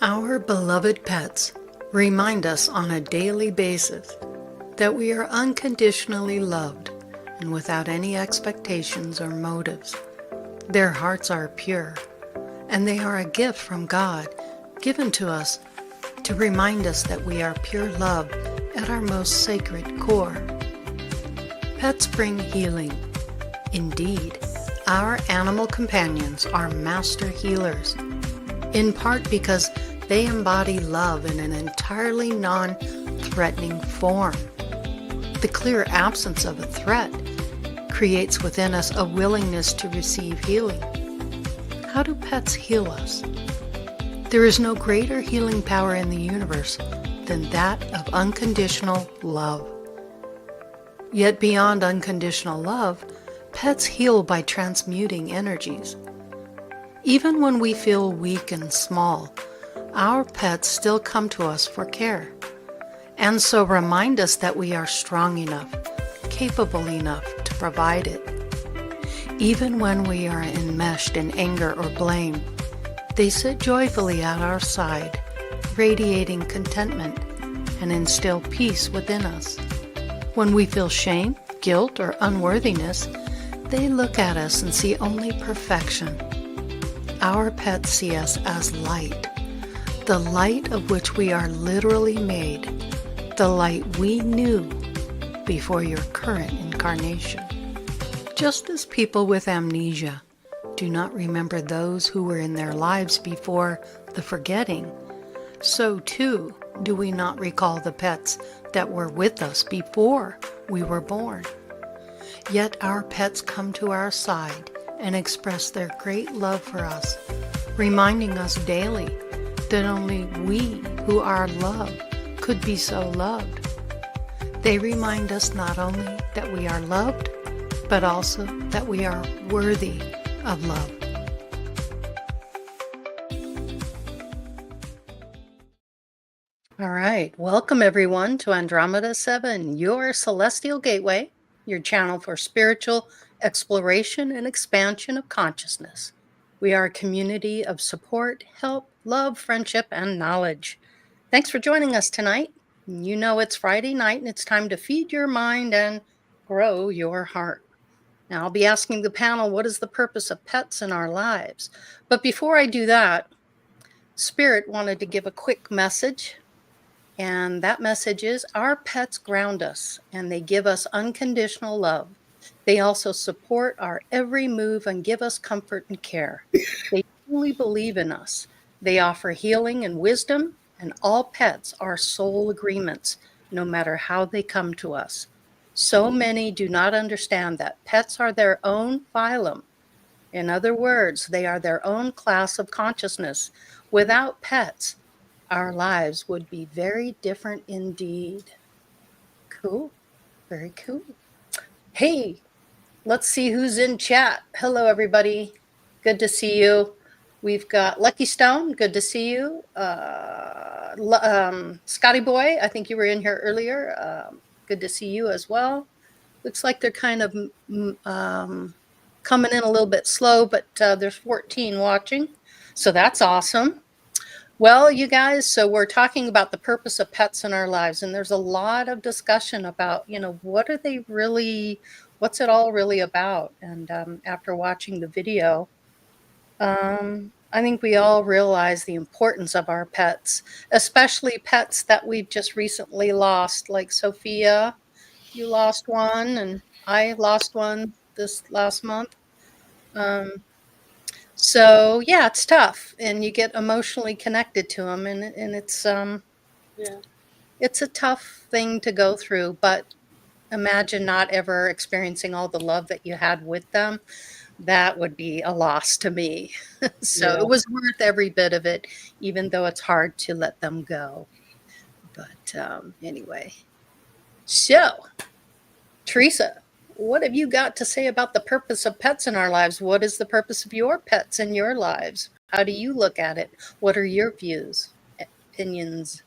Our beloved pets remind us on a daily basis that we are unconditionally loved and without any expectations or motives. Their hearts are pure, and they are a gift from God given to us to remind us that we are pure love at our most sacred core. Pets bring healing. Indeed, our animal companions are master healers, in part because they embody love in an entirely non-threatening form. The clear absence of a threat creates within us a willingness to receive healing. How do pets heal us? There is no greater healing power in the universe than that of unconditional love. Yet beyond unconditional love, pets heal by transmuting energies. Even when we feel weak and small, our pets still come to us for care, and so remind us that we are strong enough, capable enough to provide it. Even when we are enmeshed in anger or blame, they sit joyfully at our side, radiating contentment and instill peace within us. When we feel shame, guilt, or unworthiness, they look at us and see only perfection. Our pets see us as light, the light of which we are literally made, the light we knew before your current incarnation. Just as people with amnesia do not remember those who were in their lives before the forgetting, so too do we not recall the pets that were with us before we were born. Yet our pets come to our side and express their great love for us, reminding us daily that only we who are love could be so loved. They remind us not only that we are loved, but also that we are worthy of love. All right, welcome everyone to Andromeda 7, your celestial gateway, your channel for spiritual exploration and expansion of consciousness. We are a community of support, help, love, friendship, and knowledge. Thanks for joining us tonight. You know it's Friday night and it's time to feed your mind and grow your heart. Now, I'll be asking the panel, what is the purpose of pets in our lives? But before I do that, Spirit wanted to give a quick message. And that message is our pets ground us and they give us unconditional love. They also support our every move and give us comfort and care. They truly believe in us. They offer healing and wisdom, and all pets are soul agreements, no matter how they come to us. So many do not understand that pets are their own phylum. In other words, they are their own class of consciousness. Without pets, our lives would be very different indeed. Cool. Very cool. Hey, let's see who's in chat. Hello, everybody. Good to see you. We've got Lucky Stone. Good to see you. Scotty Boy, I think you were in here earlier. Good to see you as well. Looks like they're kind of coming in a little bit slow, but there's 14 watching. So that's awesome. Well, you guys, so we're talking about the purpose of pets in our lives, and there's a lot of discussion about, what are they really, what's it all really about? And after watching the video, I think we all realize the importance of our pets, especially pets that we've just recently lost, like Sophia, you lost one, and I lost one this last month. So yeah, it's tough, and you get emotionally connected to them, and it's it's a tough thing to go through. But imagine not ever experiencing all the love that you had with them. That would be a loss to me. So it was worth every bit of it, even though it's hard to let them go. But anyway, so Teresa, what have you got to say about the purpose of pets in our lives? What is the purpose of your pets in your lives? How do you look at it? What are your views, opinions?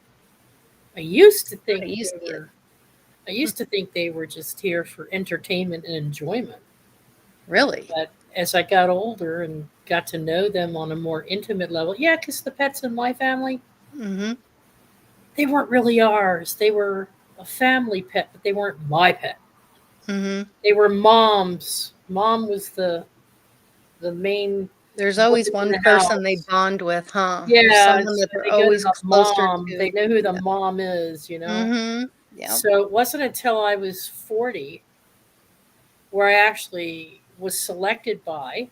I used to think How do you they see it? were. I used to think they were just here for entertainment and enjoyment. Really? But as I got older and got to know them on a more intimate level. Yeah, because the pets in my family, Mm-hmm. they weren't really ours. They were a family pet, but they weren't my pet. Mm-hmm. They were mom's. Mom was the main There's always voice in one the person they house. bond with, huh? There's Yeah, someone so that they're they go to always the closer mom. They to. know who the Yeah. mom is, you know? Mm-hmm. Yep. So it wasn't until I was 40 where I actually was selected by,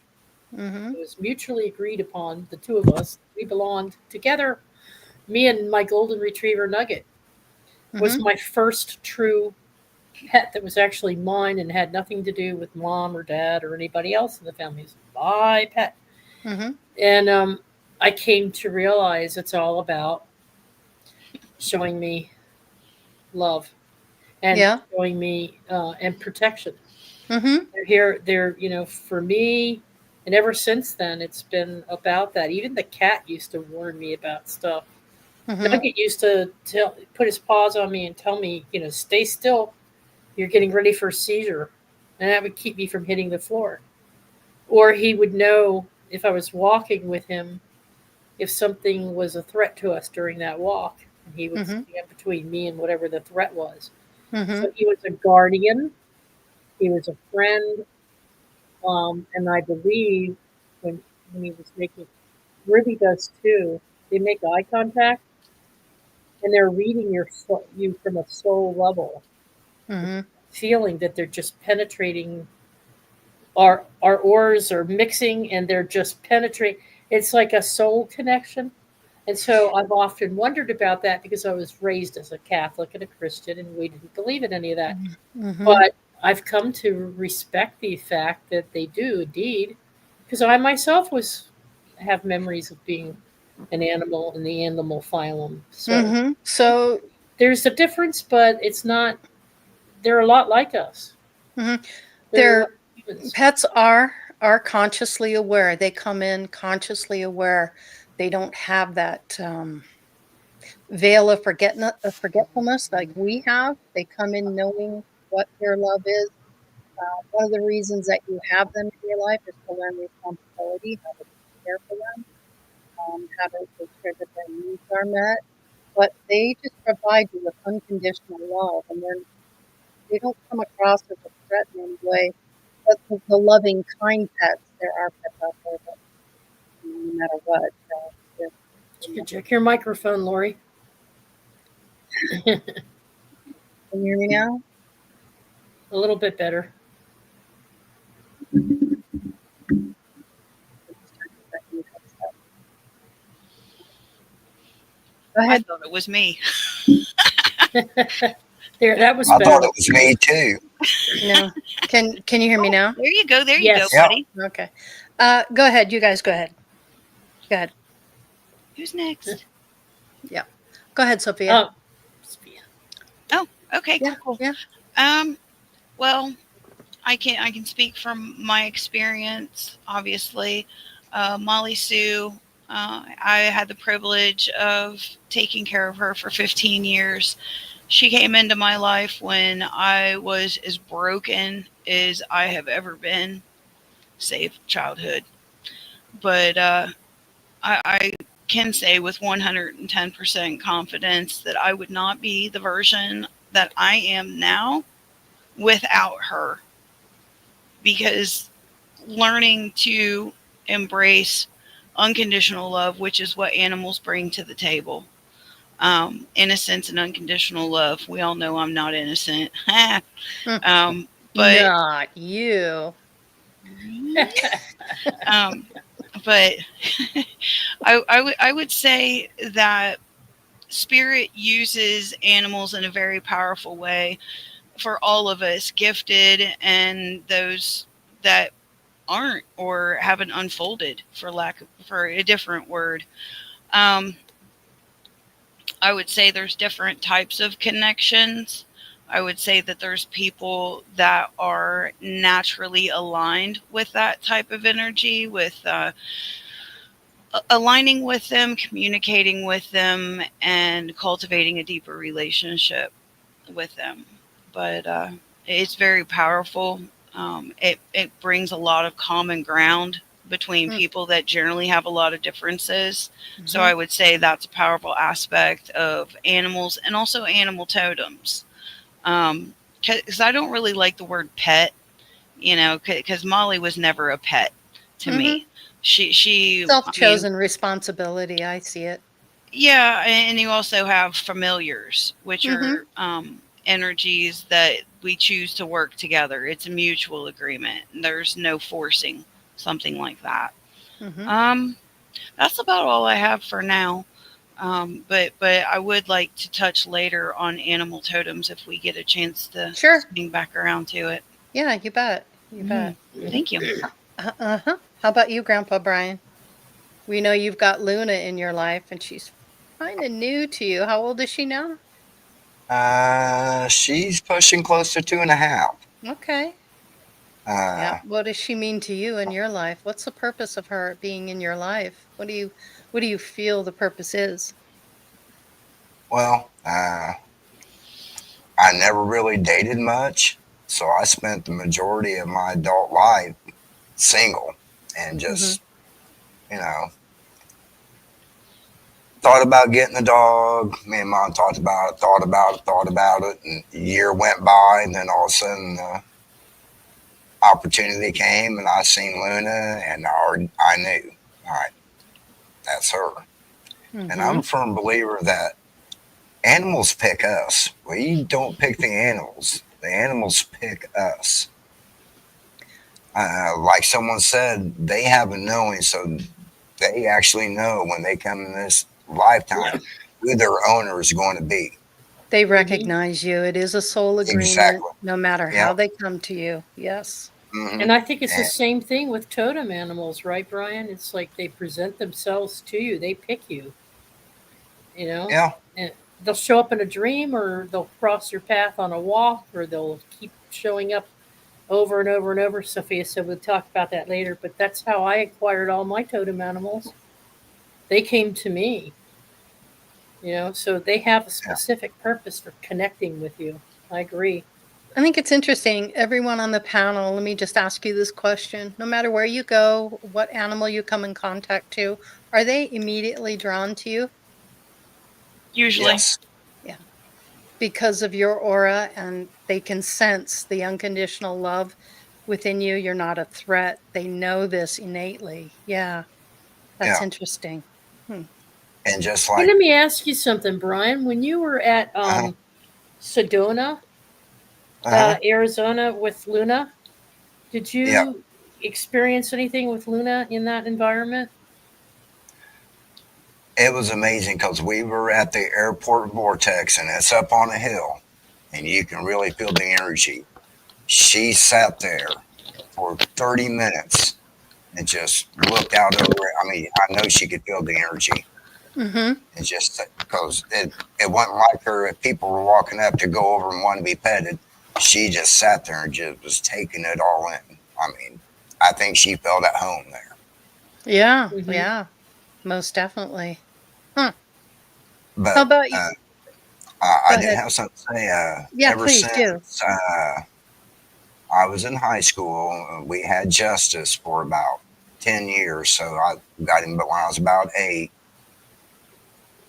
Mm-hmm. it was mutually agreed upon, the two of us, we belonged together. Me and my golden retriever Nugget was Mm-hmm. my first true pet that was actually mine and had nothing to do with mom or dad or anybody else in the family. It was my pet. Mm-hmm. And I came to realize it's all about showing me love and Yeah. showing me and protection. Mm-hmm. They're here. They're, for me, and ever since then, it's been about that. Even the cat used to warn me about stuff. Mm-hmm. Nugget used to put his paws on me and tell me, stay still. You're getting ready for a seizure, and that would keep me from hitting the floor. Or he would know if I was walking with him if something was a threat to us during that walk, and he would Mm-hmm. stand between me and whatever the threat was. Mm-hmm. So he was a guardian. He was a friend. And I believe when he was making, Ruby does too. They make eye contact, and they're reading you from a soul level, Mm-hmm. feeling that they're just penetrating. Our ores are mixing, and they're just penetrating. It's like a soul connection. And so I've often wondered about that because I was raised as a Catholic and a Christian, and we didn't believe in any of that. Mm-hmm. But I've come to respect the fact that they do indeed, because I myself was have memories of being an animal in the animal phylum. So Mm-hmm. So there's a difference, but it's not. They're a lot like us. mhm. They're Their like humans. pets are consciously aware. They come in consciously aware. They don't have that veil of forgetfulness like we have. They come in knowing what their love is. One of the reasons that you have them in your life is to learn responsibility, how to care for them, how to make sure that their needs are met. But they just provide you with unconditional love, and they don't come across as a threat in any way. But the loving, kind pets, there are pets out there that, no matter what, they're, they're Check your microphone, Lori. A can you hear me now? little bit better. Go I ahead. thought it was me. There, that was I thought better. it was me too. No. Can you hear me Oh, now? there you go. There you go, Yes. Yep. buddy. Okay. Go ahead. You guys go ahead. Go ahead. Who's next? Yeah. Go ahead, Sophia. Oh, Oh, okay, Yeah. cool, cool. Yeah. Um, well, I can speak from my experience. Obviously, Molly Sue. I had the privilege of taking care of her for 15 years. She came into my life when I was as broken as I have ever been, save childhood. But I can say with 110% confidence that I would not be the version that I am now without her, because learning to embrace unconditional love, which is what animals bring to the table. Innocence and unconditional love. We all know I'm not innocent. um, but Not you. um, but I would say that spirit uses animals in a very powerful way for all of us, gifted and those that aren't or haven't unfolded, for a different word. um, I would say there's different types of connections. I would say that there's people that are naturally aligned with that type of energy, with aligning with them, communicating with them, and cultivating a deeper relationship with them. But it's very powerful. It brings a lot of common ground between Mm. people that generally have a lot of differences. So Mhm. I would say that's a powerful aspect of animals, and also animal totems. Because I don't really like the word pet, because Molly was never a pet to Mhm. me. I mean, Self-chosen responsibility. I see it. yeah, and you also have familiars, which Mhm. are energies that we choose to work together. It's a mutual agreement. There's no forcing something like that. Mhm. Um, that's about all I have for now. But I would like to touch later on animal totems if we get a chance to Sure. swing back around to it. Yeah, you bet. You Mhm. bet. Thank you. Uh-huh. How about you, Grandpa Brian? We know you've got Luna in your life, and she's kind of new to you. How old is she now? She's pushing close to 2.5. Okay. Yeah. Uh, What does she mean to you in your life? What's the purpose of her being in your life? What do you feel the purpose is? well, I never really dated much, so I spent the majority of my adult life single and Mhm. just, you know, thought about getting a dog. Me and mom talked about it, thought about it, and a year went by, and then all of a sudden, opportunity came, and I seen Luna, and I knew, all right, that's her. And I'm Mhm. a firm believer that animals pick us. We don't pick the animals. The animals pick us. Like someone said, they have a knowing, so they actually know when they come in this Yeah. lifetime who their owner is going to be. They Hmm. recognize you. It is a soul agreement, Exactly. no matter Yeah. how they come to you. Yes. Hmm. And I think it's the And same thing with totem animals, right, Brian? It's like they present themselves to you. They pick you, you know, yeah, and they'll show up in a dream, or they'll cross your path on a walk, or they'll keep showing up over and over and over. Sophia said we'll talk about that later, but that's how I acquired all my totem animals. They came to me, so they have a yeah, specific purpose for connecting with you. I agree. I think it's interesting. Everyone on the panel, let me just ask you this question. No matter where you go, what animal you come in contact to, are they immediately drawn to you? Usually. yes, Yeah. Because of your aura, and they can sense the unconditional love within you. You're not a threat. They know this innately. Yeah. That's yeah. interesting. Hmm. And just Hey, like, let me ask you something, Brian. When you were at uh huh, Sedona, uh huh, Arizona with Luna, did yeah. you experience anything with Luna in that environment? It was amazing because we were at the airport vortex and it's up on a hill and you can really feel the energy. She sat there for 30 minutes and just looked out over it. I mean, I know she could feel the energy. Mm-hmm. And just because it wasn't like her, if people were walking up to go over and want to be petted, she just sat there and just was taking it all in. I mean, I think she felt at home there. Yeah. Hmm. Yeah. Most definitely. Huh. How But about you? I Go did ahead. have something to say. Yeah, Ever please do. since I was in high school, we had justice for about 10 years. So I got him, but when I was about 8,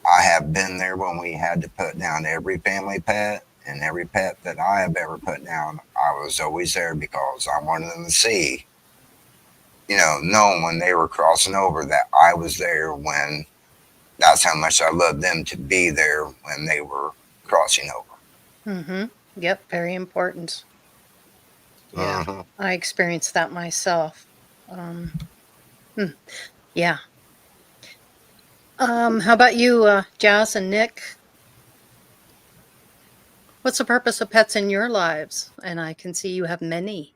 I have been there when we had to put down every family pet, and every pet that I have ever put down. I was always there because I wanted them to see, knowing when they were crossing over that I was there when that's how much I loved them to be there when they were crossing over. Mm-hmm. Yep. Very important. Yeah. Hmm. I experienced that myself. Um, hmm, yeah. How about you, Jazz and Nick? What's the purpose of pets in your lives? And I can see you have many.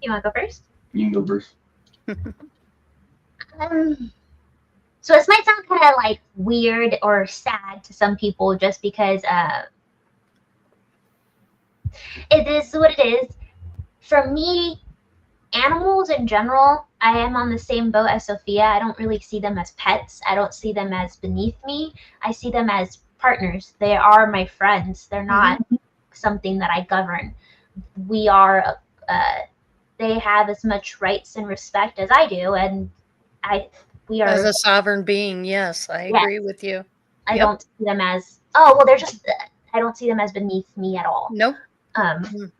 You want to go first? You can go first. Um, so this might sound kind of like weird or sad to some people, just because it is what it is. For me, animals in general, I am on the same boat as Sophia. I don't really see them as pets. I don't see them as beneath me. I see them as partners. They are my friends. They're Hmm. not something that I govern. We are uh, they have as much rights and respect as I do, and we As are. a sovereign being, yes, I Yes, agree with you. I Yep. don't see them as, oh well, they're just. I don't see them as beneath me at all. Nope. Um,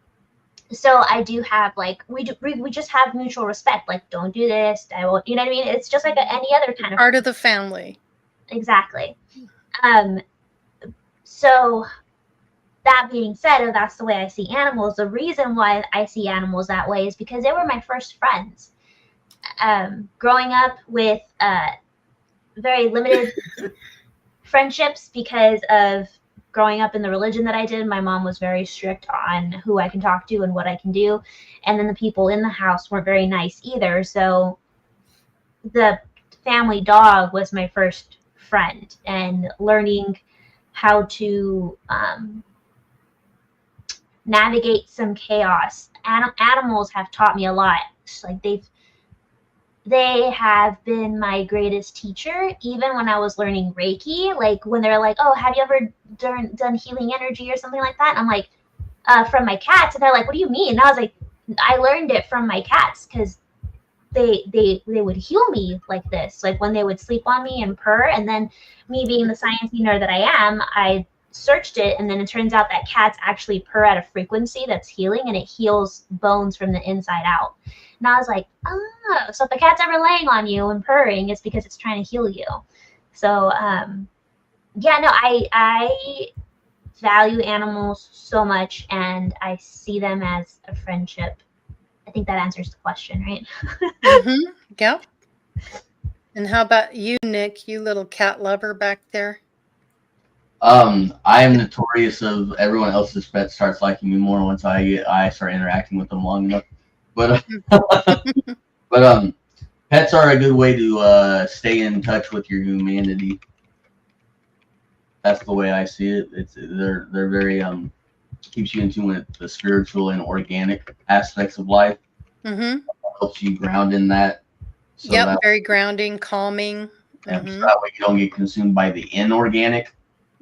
so I do have like we just have mutual respect. Like, don't do this. I won't. You know what I mean? It's just like any other kind of Part of the family. exactly. So that being said, if that's the way I see animals, the reason why I see animals that way is because they were my first friends. Growing up with very limited friendships because of growing up in the religion that I did, my mom was very strict on who I can talk to and what I can do. And then the people in the house weren't very nice either. So the family dog was my first friend, and learning how to navigate some chaos. Animals have taught me a lot. Like they have been my greatest teacher, even when I was learning Reiki. Like when they're like, "Oh, have you ever done healing energy or something like that?" And I'm like, "From my cats." And they're like, "What do you mean?" And I was like, "I learned it from my cats because they would heal me like this, like when they would sleep on me and purr." And then me being the sciencey nerd that I am, I searched it, and then it turns out that cats actually purr at a frequency that's healing, and it heals bones from the inside out. And I was like, oh, so if the cat's ever laying on you and purring, it's because it's trying to heal you. So yeah, no, I value animals so much, and I see them as a friendship. I think that answers the question, right? Mm-hmm. Yep. And how about you, Nick? You little cat lover back there? I am notorious of everyone else's pet starts liking me more once I start interacting with them long enough. But but pets are a good way to stay in touch with your humanity. That's the way I see it. They're very keeps you in tune with the spiritual and organic aspects of life. Mm-hmm. Helps you ground in that. So Yep. that, Very grounding, calming. so Mm-hmm. that way you don't get consumed by the inorganic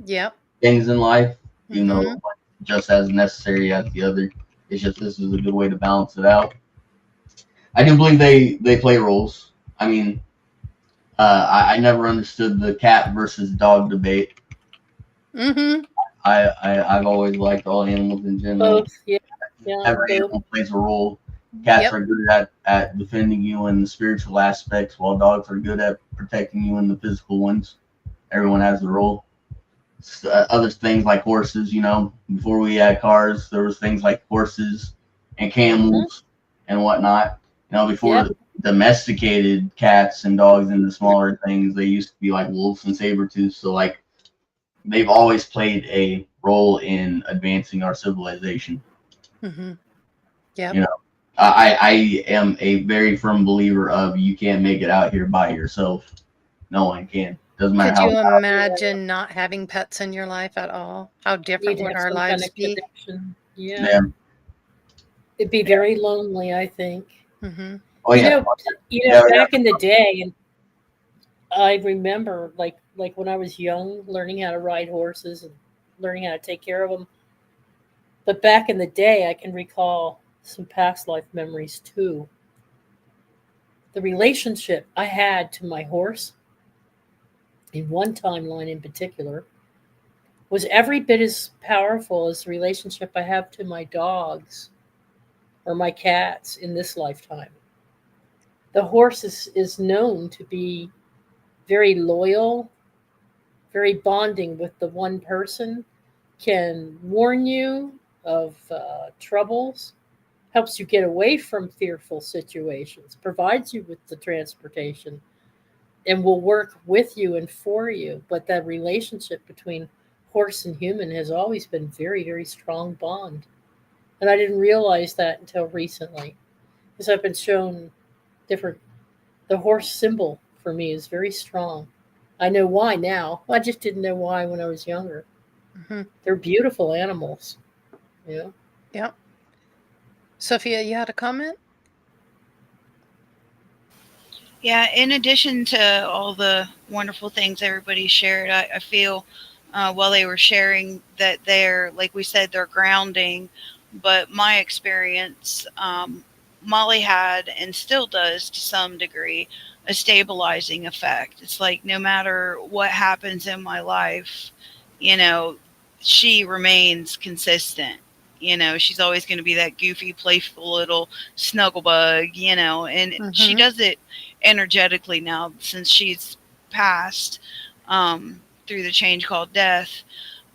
Yep. things in life. You Mm-hmm. know, just as necessary as the other. It's just this is a good way to balance it out. I do believe they play roles. I mean, I never understood the cat versus dog debate. Mm-hmm. I've always liked all animals in general. Both, yeah, Every both. animal plays a role. Cats Yep. are good at defending you in the spiritual aspects, while dogs are good at protecting you in the physical ones. Everyone has a role. Other things like horses, you know, before we had cars, there was things like horses and camels and whatnot. You know, before Yeah. domesticated cats and dogs into smaller things, they used to be like wolves and saber-tooths. So like they've always played a role in advancing our civilization. Mm-hmm. Yep. You know, I am a very firm believer of you can't make it out here by yourself. No one can. Doesn't matter Could how. you imagine not having pets in your life at all? How different You'd would have our some kind lives of be? connection. Yeah. Yeah. It'd be very lonely, I think. Mm-hmm. Oh You yeah. know, Yeah, yeah. back in the day, and I remember like when I was young, learning how to ride horses and learning how to take care of them. But back in the day, I can recall some past life memories too. The relationship I had to my horse, in one timeline in particular, was every bit as powerful as the relationship I have to my dogs or my cats in this lifetime. The horse is known to be very loyal, very bonding with the one person, can warn you of troubles, helps you get away from fearful situations, provides you with the transportation, and will work with you and for you. But that relationship between horse and human has always been very, very strong bond. And I didn't realize that until recently, because I've been shown different. The horse symbol for me is very strong. I know why now. I just didn't know why when I was younger. Mm-hmm. They're beautiful animals. Yeah. Yep. Sophia, you had a comment? Yeah, in addition to all the wonderful things everybody shared, I feel while they were sharing that they're, like we said, they're grounding. But my experience Molly had and still does to some degree a stabilizing effect. It's like no matter what happens in my life, you know, she remains consistent. You know, she's always going to be that goofy, playful little snuggle bug, you know, and she Mm-hmm. does it energetically now since she's passed through the change called death.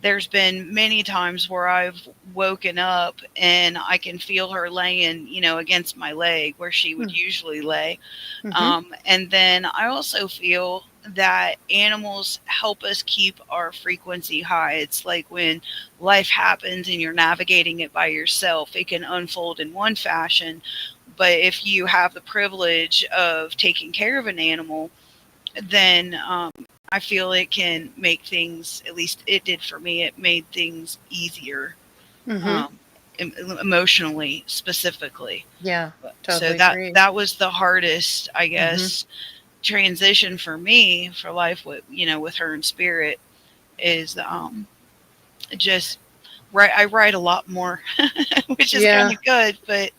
There's been many times where I've woken up and I can feel her laying, you know, against my leg where she would usually lay. Mm-hmm. And then I also feel that animals help us keep our frequency high. It's like when life happens and you're navigating it by yourself, it can unfold in one fashion. But if you have the privilege of taking care of an animal, then I feel it can make things, at least it did for me, it made things easier, Mm-hmm. um, emotionally specifically. Yeah, So totally that agree. that was the hardest, I Mm-hmm. guess, transition for me for life with, you know, with her in spirit is just right. I write a lot more, which is kind Yeah. of good, but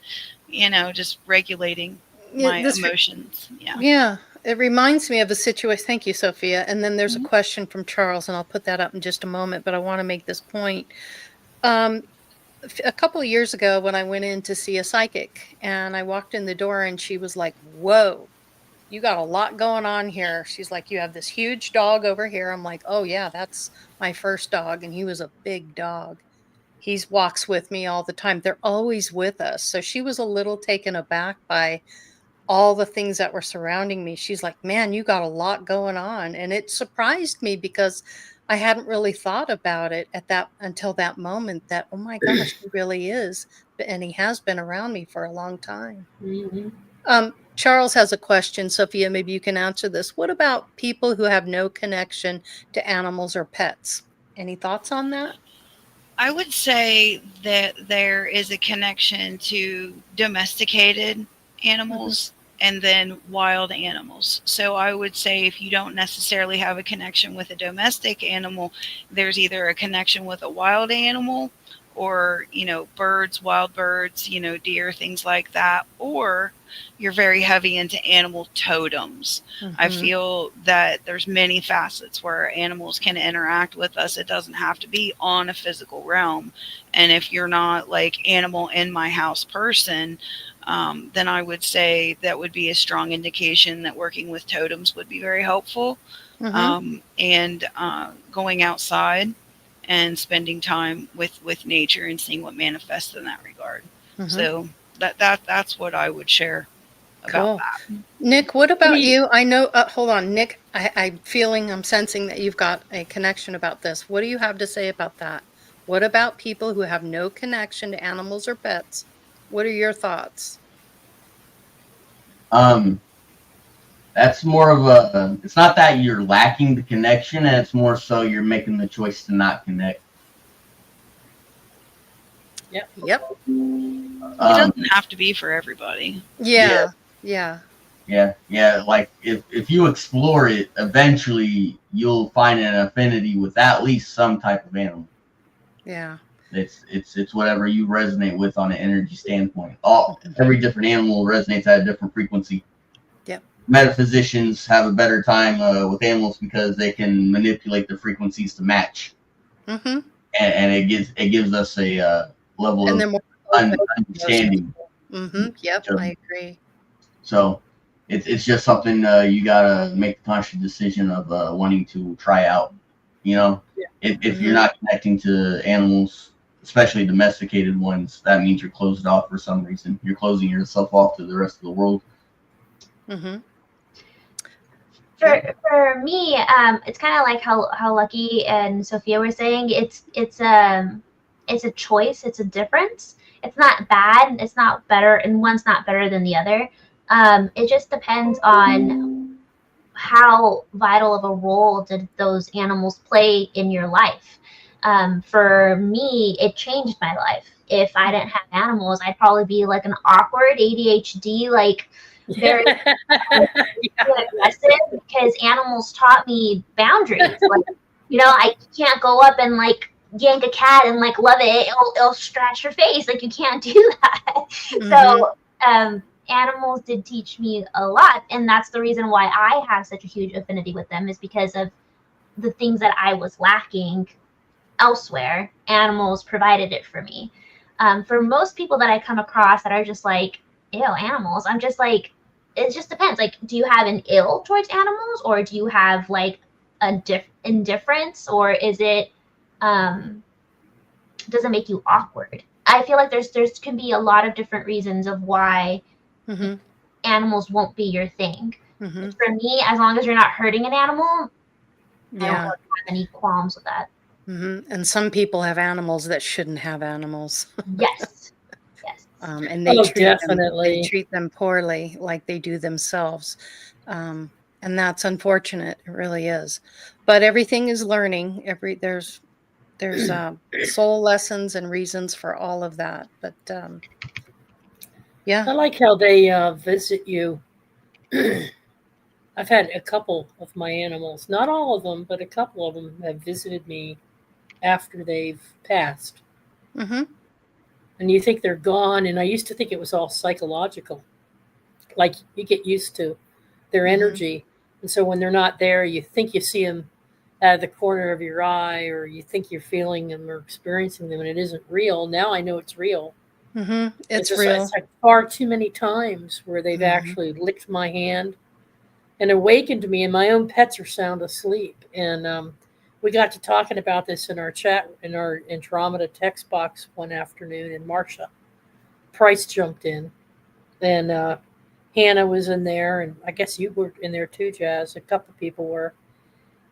you know, just regulating my This emotions. Yeah. Yeah, it reminds me of a situation. Thank you, Sophia. And then there's a Mhm. question from Charles, and I'll put that up in just a moment, but I want to make this point. Um, a couple of years ago, when I went in to see a psychic, and I walked in the door, and she was like, "Whoa, you got a lot going on here." She's like, "You have this huge dog over here." I'm like, "Oh, yeah, that's my first dog." And he was a big dog. He's walks with me all the time. They're always with us. So she was a little taken aback by all the things that were surrounding me. She's like, "Man, you got a lot going on." And it surprised me because I hadn't really thought about it at that until that moment that, oh my gosh, he really is. And he has been around me for a long time. Hmm. Charles has a question. Sophia, maybe you can answer this. What about people who have no connection to animals or pets? Any thoughts on that? I would say that there is a connection to domesticated Hmm. animals and then wild animals. So I would say if you don't necessarily have a connection with a domestic animal, there's either a connection with a wild animal or, you know, birds, wild birds, you know, deer, things like that, or you're very heavy into animal totems. I Hmm. feel that there's many facets where animals can interact with us. It doesn't have to be on a physical realm. And if you're not like animal in my house person, then I would say that would be a strong indication that working with totems would be very helpful. Hmm. And going outside and spending time with nature and seeing what manifests in that regard. Hmm. So that's what I would share about Cool. that. Nick, what What do about you? you? I know, hold on, Nick, I'm sensing that you've got a connection about this. What do you have to say about that? What about people who have no connection to animals or pets? What are your thoughts? Um, that's more of a. It's not that you're lacking the connection, and it's more so you're making the choice to not connect. Yep. Yep. It Um, doesn't have to be for everybody. yeah, Yeah. Yeah. yeah. Like if you explore it, eventually you'll find an affinity with at least some type of animal. Yeah. It's whatever you resonate with on an energy standpoint. All Mhm. every different animal resonates at a different frequency. Yep. Metaphysicians have a better time with animals because they can manipulate the frequencies to match, Hmm. and it gives us a level And of they're more open to those understanding. people. Yep. So, I agree. so it's just something you gotta make the conscious decision of wanting to try out. You know, Yeah. if you're Hmm. not connecting to animals, especially domesticated ones, that means you're closed off for some reason. You're closing yourself off to the rest of the world. Hmm. For Yep. for me, it's kind of like how Lucky and Sophia were saying. It's a choice. It's a difference. It's not bad. It's not better, and one's not better than the other. It just depends on how vital of a role did those animals play in your life. For me, it changed my life. If I didn't have animals, I'd probably be like an awkward ADHD, like very Yeah. aggressive, because animals taught me boundaries. Like, I can't go up and like yank a cat and like love it. It'll scratch your face. Like, you can't do that. Hmm. So animals did teach me a lot, and that's the reason why I have such a huge affinity with them, is because of the things that I was lacking elsewhere. Animals provided it for me. For most people that I come across that are just like, ew, animals, I'm just like, it just depends. Like, do you have an ill towards animals, or do you have like a indifference, or is it does it make you awkward? I feel like there's can be a lot of different reasons of why Mm-hmm. animals won't be your thing. Mm-hmm. For me, as long as you're not hurting an animal, I don't Yeah. really have any qualms with that. Mm-hmm. And some people have animals that shouldn't have animals. Yes. Yes. And they Oh, treat them definitely. poorly, like they do themselves. And that's unfortunate. It really is. But everything is learning. There's soul lessons and reasons for all of that. But I yeah. like how they visit you. I've had a couple of my animals, not all of them, but a couple of them have visited me after they've passed. Mm-hmm. And you think they're gone, and I used to think it was all psychological. Like you get used to their Mm-hmm. energy. And so when they're not there, you think you see them out of the corner of your eye, or you think you're feeling them or experiencing them, and it isn't real. Now I know it's real. Mm-hmm. It's It's just it's real. like far too many times where they've Mm-hmm. actually licked my hand and awakened me, and my own pets are sound asleep. And we got to talking about this in our chat in our Andromeda text box one afternoon, and Marsha Price jumped in, and Hannah was in there, and I guess you were in there too, Jazz. A couple of people were,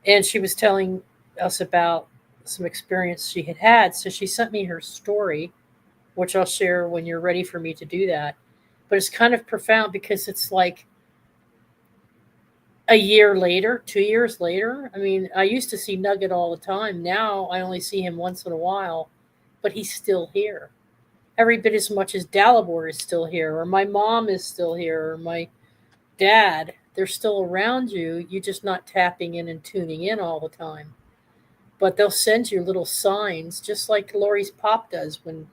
and she was telling us about some experience she had had. So she sent me her story, which I'll share when you're ready for me to do that. But it's kind of profound because it's like a year later, 2 years later. I mean, I used to see Nugget all the time. Now I only see him once in a while, but he's still here. Every bit as much as Dalibor is still here, or my mom is still here, or my dad. They're still around you. You're just not tapping in and tuning in all the time. But they'll send you little signs, just like Lori's pop does when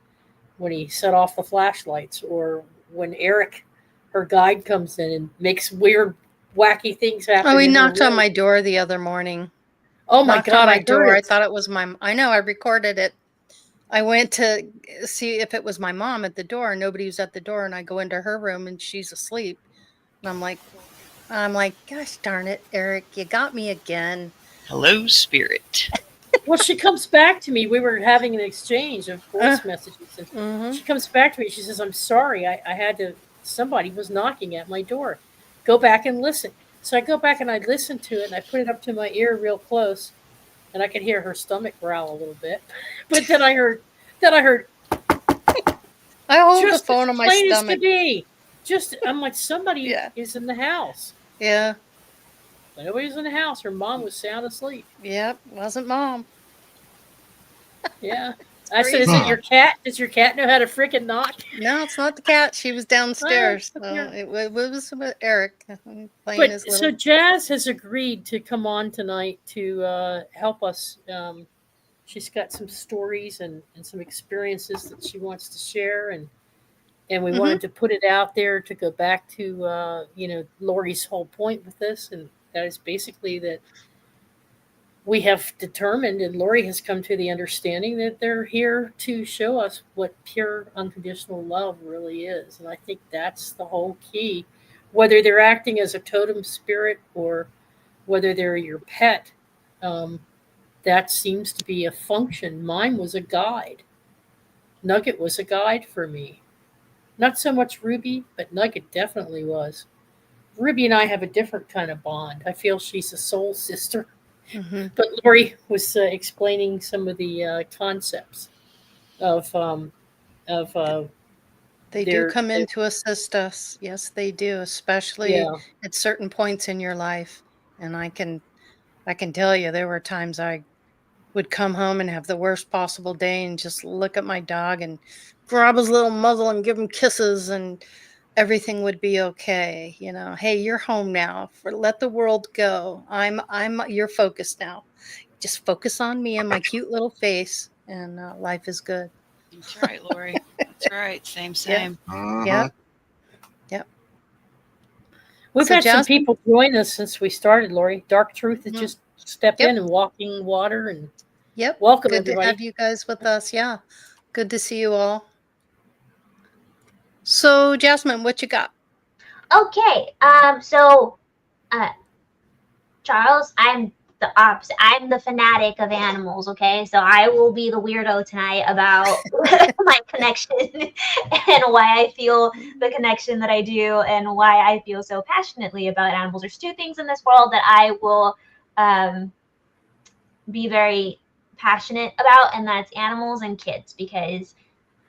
he set off the flashlights, or when Eric, her guide, comes in and makes weird, wacky things Oh, happen he in her knocked on room. my door the other morning. Oh my Knocked on God, my I heard door. I it. thought it was I know, I recorded it. I went to see if it was my mom at the door. Nobody was at the door, and I go into her room and she's asleep. And I'm like, gosh darn it, Eric, you got me again. Hello, spirit. Well, she comes back to me. We were having an exchange of Uh, voice messages, and mm-hmm. she comes back to me. She says, "I'm sorry. I had to. Somebody was knocking at my door. Go back and listen." So I go back and I listen to it, and I put it up to my ear real close, and I could hear her stomach growl a little bit. But then I heard I hold the just as phone on my plain as could stomach. be. Just I'm like, somebody Yeah. is in the house. Yeah. But nobody's in the house. Her mom was sound asleep. Yep. Wasn't mom. Yeah. It's I said, "Is it crazy. your cat? Does your cat know how to freaking knock?" No, it's not the cat. She was Well, downstairs. up So here. it was with Eric playing But his so little. Jazz has agreed to come on tonight to help us. She's got some stories and some experiences that she wants to share, and we Mm-hmm. wanted to put it out there to go back to Lori's whole point with this, and that is basically that we have determined, and Lori has come to the understanding that they're here to show us what pure unconditional love really is. And I think that's the whole key. Whether they're acting as a totem spirit or whether they're your pet, um, that seems to be a function. Mine was a guide. Nugget was a guide for me. Not so much Ruby, but Nugget definitely was. Ruby and I have a different kind of bond. I feel she's a soul sister. Mm-hmm. But Lori was explaining some of the concepts of of They do come in their to assist us. Yes, they do, especially yeah. at certain points in your life. And I can tell you there were times I would come home and have the worst possible day and just look at my dog and grab his little muzzle and give him kisses and everything would be okay. Hey, you're home now. Let the world go. I'm your focus now. Just focus on me and my cute little face, and life is good. That's right, Lori. That's right. Same, Yeah. same. Yeah. Mm-hmm. We've So had some Jasmine? people join us since we started, Lori. Dark Truth has Mhm. just stepped Yep. in and walking water and Yep. welcome Good to everybody. have you guys with us. Yeah. Good to see you all. So Jasmine, what you got? Okay. Charles, I'm the opposite. I'm the fanatic of animals. Okay, so I will be the weirdo tonight about my connection and why I feel the connection that I do and why I feel so passionately about animals. There's two things in this world that I will be very passionate about, and that's animals and kids, because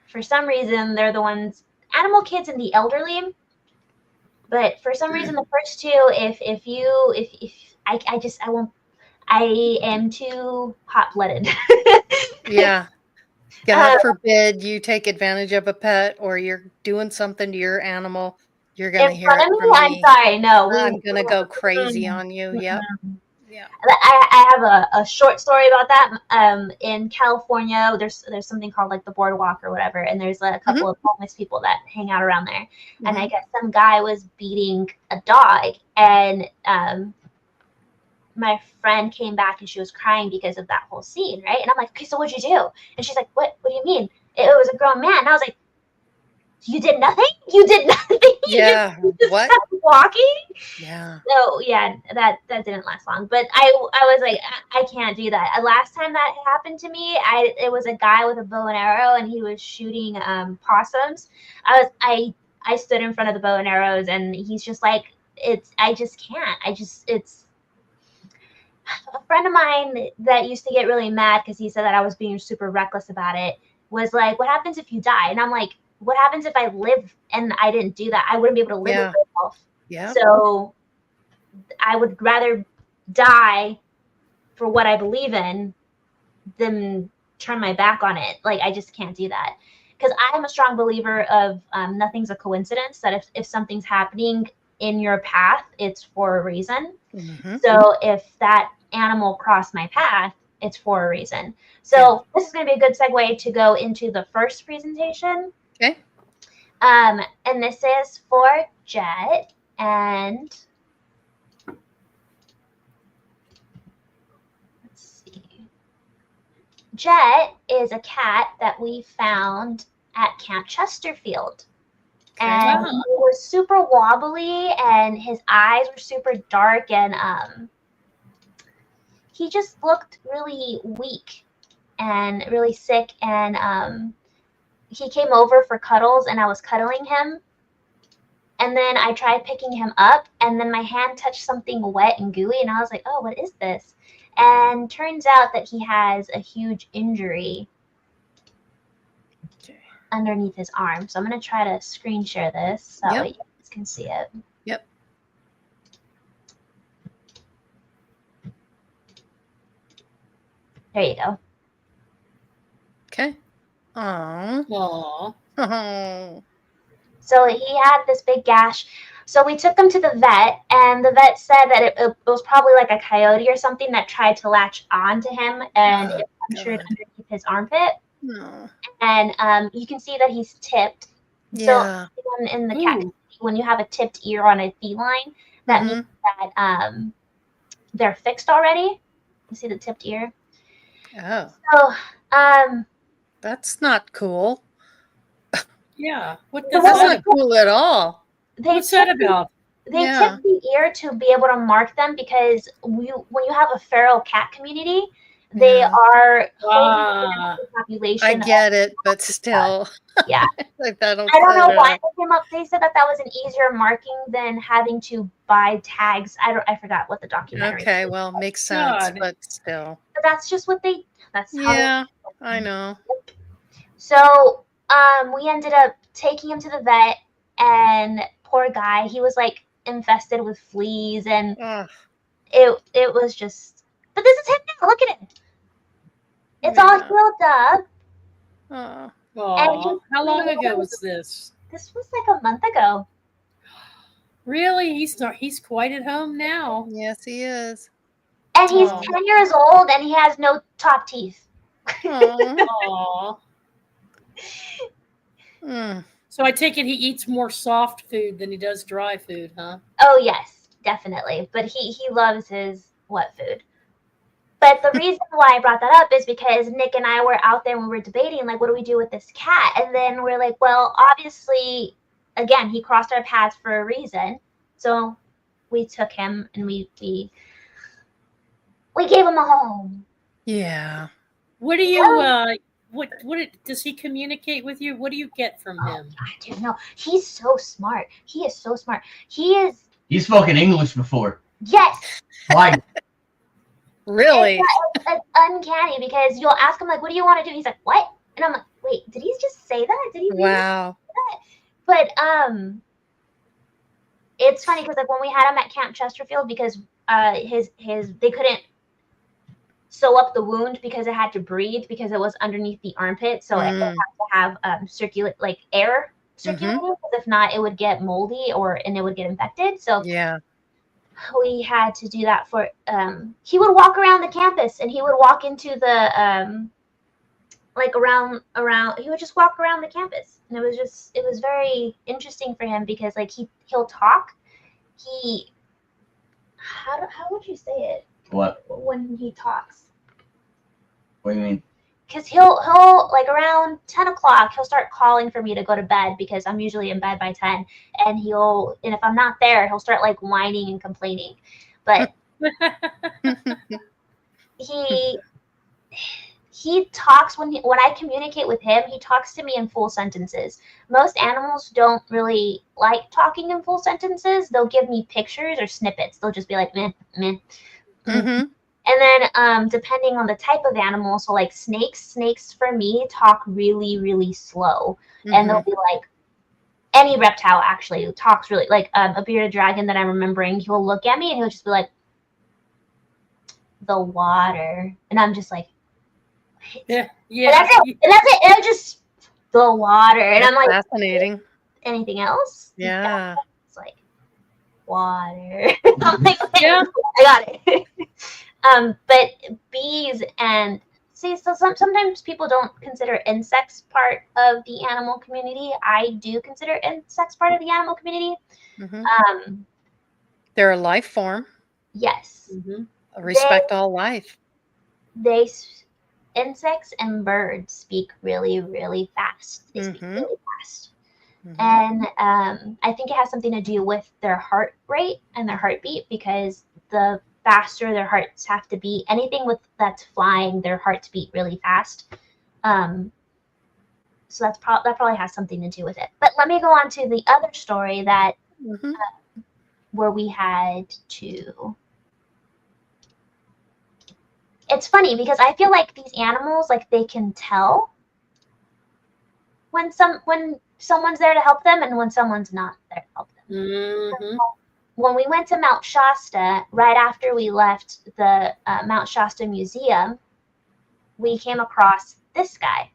for some reason they're the ones, animal, kids, and the elderly. But for some reason, the first two, if I won't. I am too hot blooded. Yeah. God forbid you take advantage of a pet or you're doing something to your animal. You're In gonna hear front it of me, from I'm me. sorry. No, I'm gonna go crazy on you. Yep. mm. Yeah. I have a short story about that. In California, there's something called like the boardwalk or whatever, and there's a couple of homeless people that hang out around there. And I guess some guy was beating a dog, and my friend came back and she was crying because of that whole scene, right? And I'm like, okay, so what'd you do? And she's like, what do you mean? It was a grown man. And I was like, you did nothing? You did nothing? Yeah. You just What? kept walking? Yeah. So yeah, that didn't last long. But I was like, I can't do that. Last time that happened to me, it was a guy with a bow and arrow, and he was shooting possums. I stood in front of the bow and arrows, and he's just like, I just can't. It's a friend of mine that used to get really mad because he said that I was being super reckless about it, was like, what happens if you die? And I'm like, what happens if I live and I didn't do that? I wouldn't be able to live Yeah. with myself. Yeah. So I would rather die for what I believe in than turn my back on it. Like, I just can't do that. Because I'm a strong believer of nothing's a coincidence, that if something's happening in your path, it's for a reason. So if that animal crossed my path, it's for a reason. So this is going to be a good segue to go into the first presentation. Okay. And this is for Jet, and let's see. Jet is a cat that we found at Camp Chesterfield. And he was super wobbly, and his eyes were super dark, and he just looked really weak and really sick. And he came over for cuddles, and I was cuddling him. And then I tried picking him up, and then my hand touched something wet and gooey, and I was like, oh, what is this? And turns out that he has a huge injury underneath his arm. So I'm going to try to screen share this so that way you guys can see it. Yep. There you go. Okay. Aww. Oh. So he had this big gash. So we took him to the vet, and the vet said that it was probably like a coyote or something that tried to latch on to him, and it punctured underneath his armpit. No. And you can see that he's tipped. Yeah. So in the cat, when you have a tipped ear on a feline, that means that they're fixed already. You see the tipped ear? Oh. So that's not cool. Yeah. That's not cool at all. What's that about? They tip the ear to be able to mark them, because when you have a feral cat community, they are holding the population. I get it, but still. Yeah. I don't know why they came up. They said that was an easier marking than having to buy tags. I forgot what the documentary. Okay, well, makes sense, but still. But that's just what that's how. Yeah, I know. So we ended up taking him to the vet, and poor guy, he was like infested with fleas, and it was just. But this is him now. Look at him. It's all healed up. And how long ago was this? This was like a month ago. Really? He's quite at home now. Yes, he is. And he's 10 years old, and he has no top teeth. Aww. So I take it he eats more soft food than he does dry food, huh? Oh yes, definitely. But he loves his wet food. But the reason why I brought that up is because Nick and I were out there and we were debating, like, what do we do with this cat? And then we're like, well, obviously, again, he crossed our paths for a reason. So we took him and we gave him a home. Yeah. What do you does he communicate with you? What do you get from him? I don't know. He's so smart. He is so smart. He's spoken English before. yes. Why? Really? It's uncanny because you'll ask him like, "What do you want to do?" He's like, "What?" And I'm like, "Wait, did he just say that? Did he?" Really Wow. But it's funny because like when we had him at Camp Chesterfield, because his they couldn't sew up the wound because it had to breathe because it was underneath the armpit, so it had to have circulate like air circulating. Because if not, it would get moldy and it would get infected. So Yeah. we had to do that for he would walk around the campus and he would walk into the like around he would just walk around the campus, and it was very interesting for him because like he'll talk. How would you say it? What? When he talks? What do you mean? Because he'll like around 10 o'clock he'll start calling for me to go to bed because I'm usually in bed by 10, and if I'm not there he'll start like whining and complaining. But he talks when I communicate with him, he talks to me in full sentences. Most animals don't really like talking in full sentences. They'll give me pictures or snippets. They'll just be like meh, meh. And then depending on the type of animal, so like snakes for me talk really, really slow. And they'll be like, any reptile actually talks really, like a bearded dragon that I'm remembering, he'll look at me and he'll just be like, the water. And I'm just like, Yeah. And that's it. And I just, the water. And I'm like, fascinating. Anything else? Yeah. It's like, water. I'm like, Yeah. I got it. But bees and see, so sometimes people don't consider insects part of the animal community. I do consider insects part of the animal community. They're a life form. Yes. Respect all life. Insects and birds speak really, really fast. They speak really fast. And I think it has something to do with their heart rate and their heartbeat, because the faster their hearts have to beat, anything that's flying, their hearts beat really fast. So that probably has something to do with it. But let me go on to the other story that where we had to. It's funny because I feel like these animals, like they can tell when someone's there to help them and when someone's not there to help them. When we went to Mount Shasta, right after we left the Mount Shasta Museum, we came across this guy.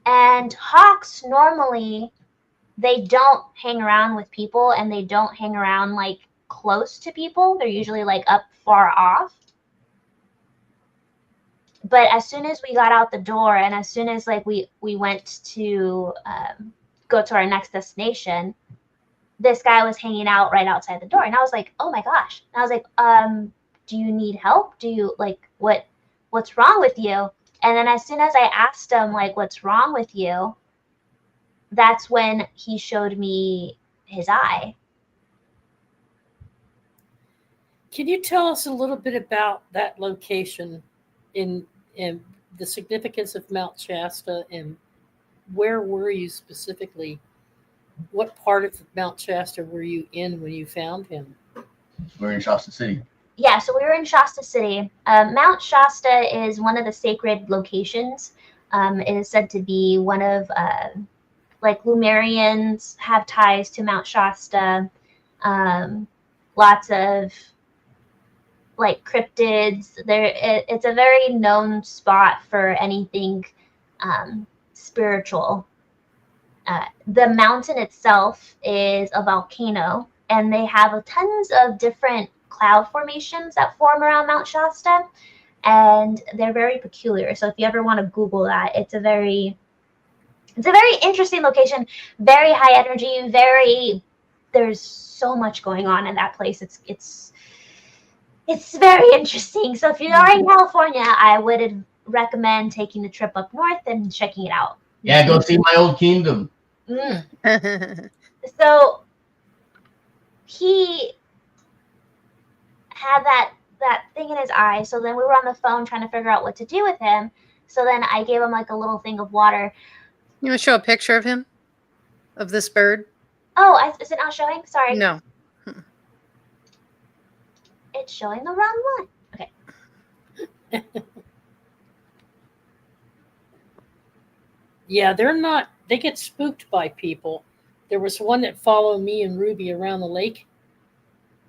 And hawks normally, they don't hang around with people, and they don't hang around like close to people. They're usually like up far off. But as soon as we got out the door, and as soon as like we went to go to our next destination, this guy was hanging out right outside the door, and I was like, oh my gosh. And I was like, do you need help? Do you like what's wrong with you? And then as soon as I asked him like, what's wrong with you, that's when he showed me his eye. Can you tell us a little bit about that location in the significance of Mount Shasta, and where were you specifically? What part of Mount Shasta were you in when you found him? We're in Shasta City. Yeah, so we were in Shasta City. Mount Shasta is one of the sacred locations. It is said to be one of, like Lumerians have ties to Mount Shasta. Lots of like cryptids. It's a very known spot for anything spiritual. The mountain itself is a volcano, and they have tons of different cloud formations that form around Mount Shasta, and they're very peculiar. So if you ever want to Google that, it's a very It's a very interesting location, very high energy, there's so much going on in that place. It's very interesting. So if you are in California, I would recommend taking the trip up north and checking it out. Yeah, go see my old kingdom. So he had that thing in his eye. So then we were on the phone trying to figure out what to do with him. So then I gave him like a little thing of water. You want to show a picture of him? Of this bird? Oh, is it not showing? Sorry. No. It's showing the wrong one. Okay. Yeah, they get spooked by people. There was one that followed me and Ruby around the lake.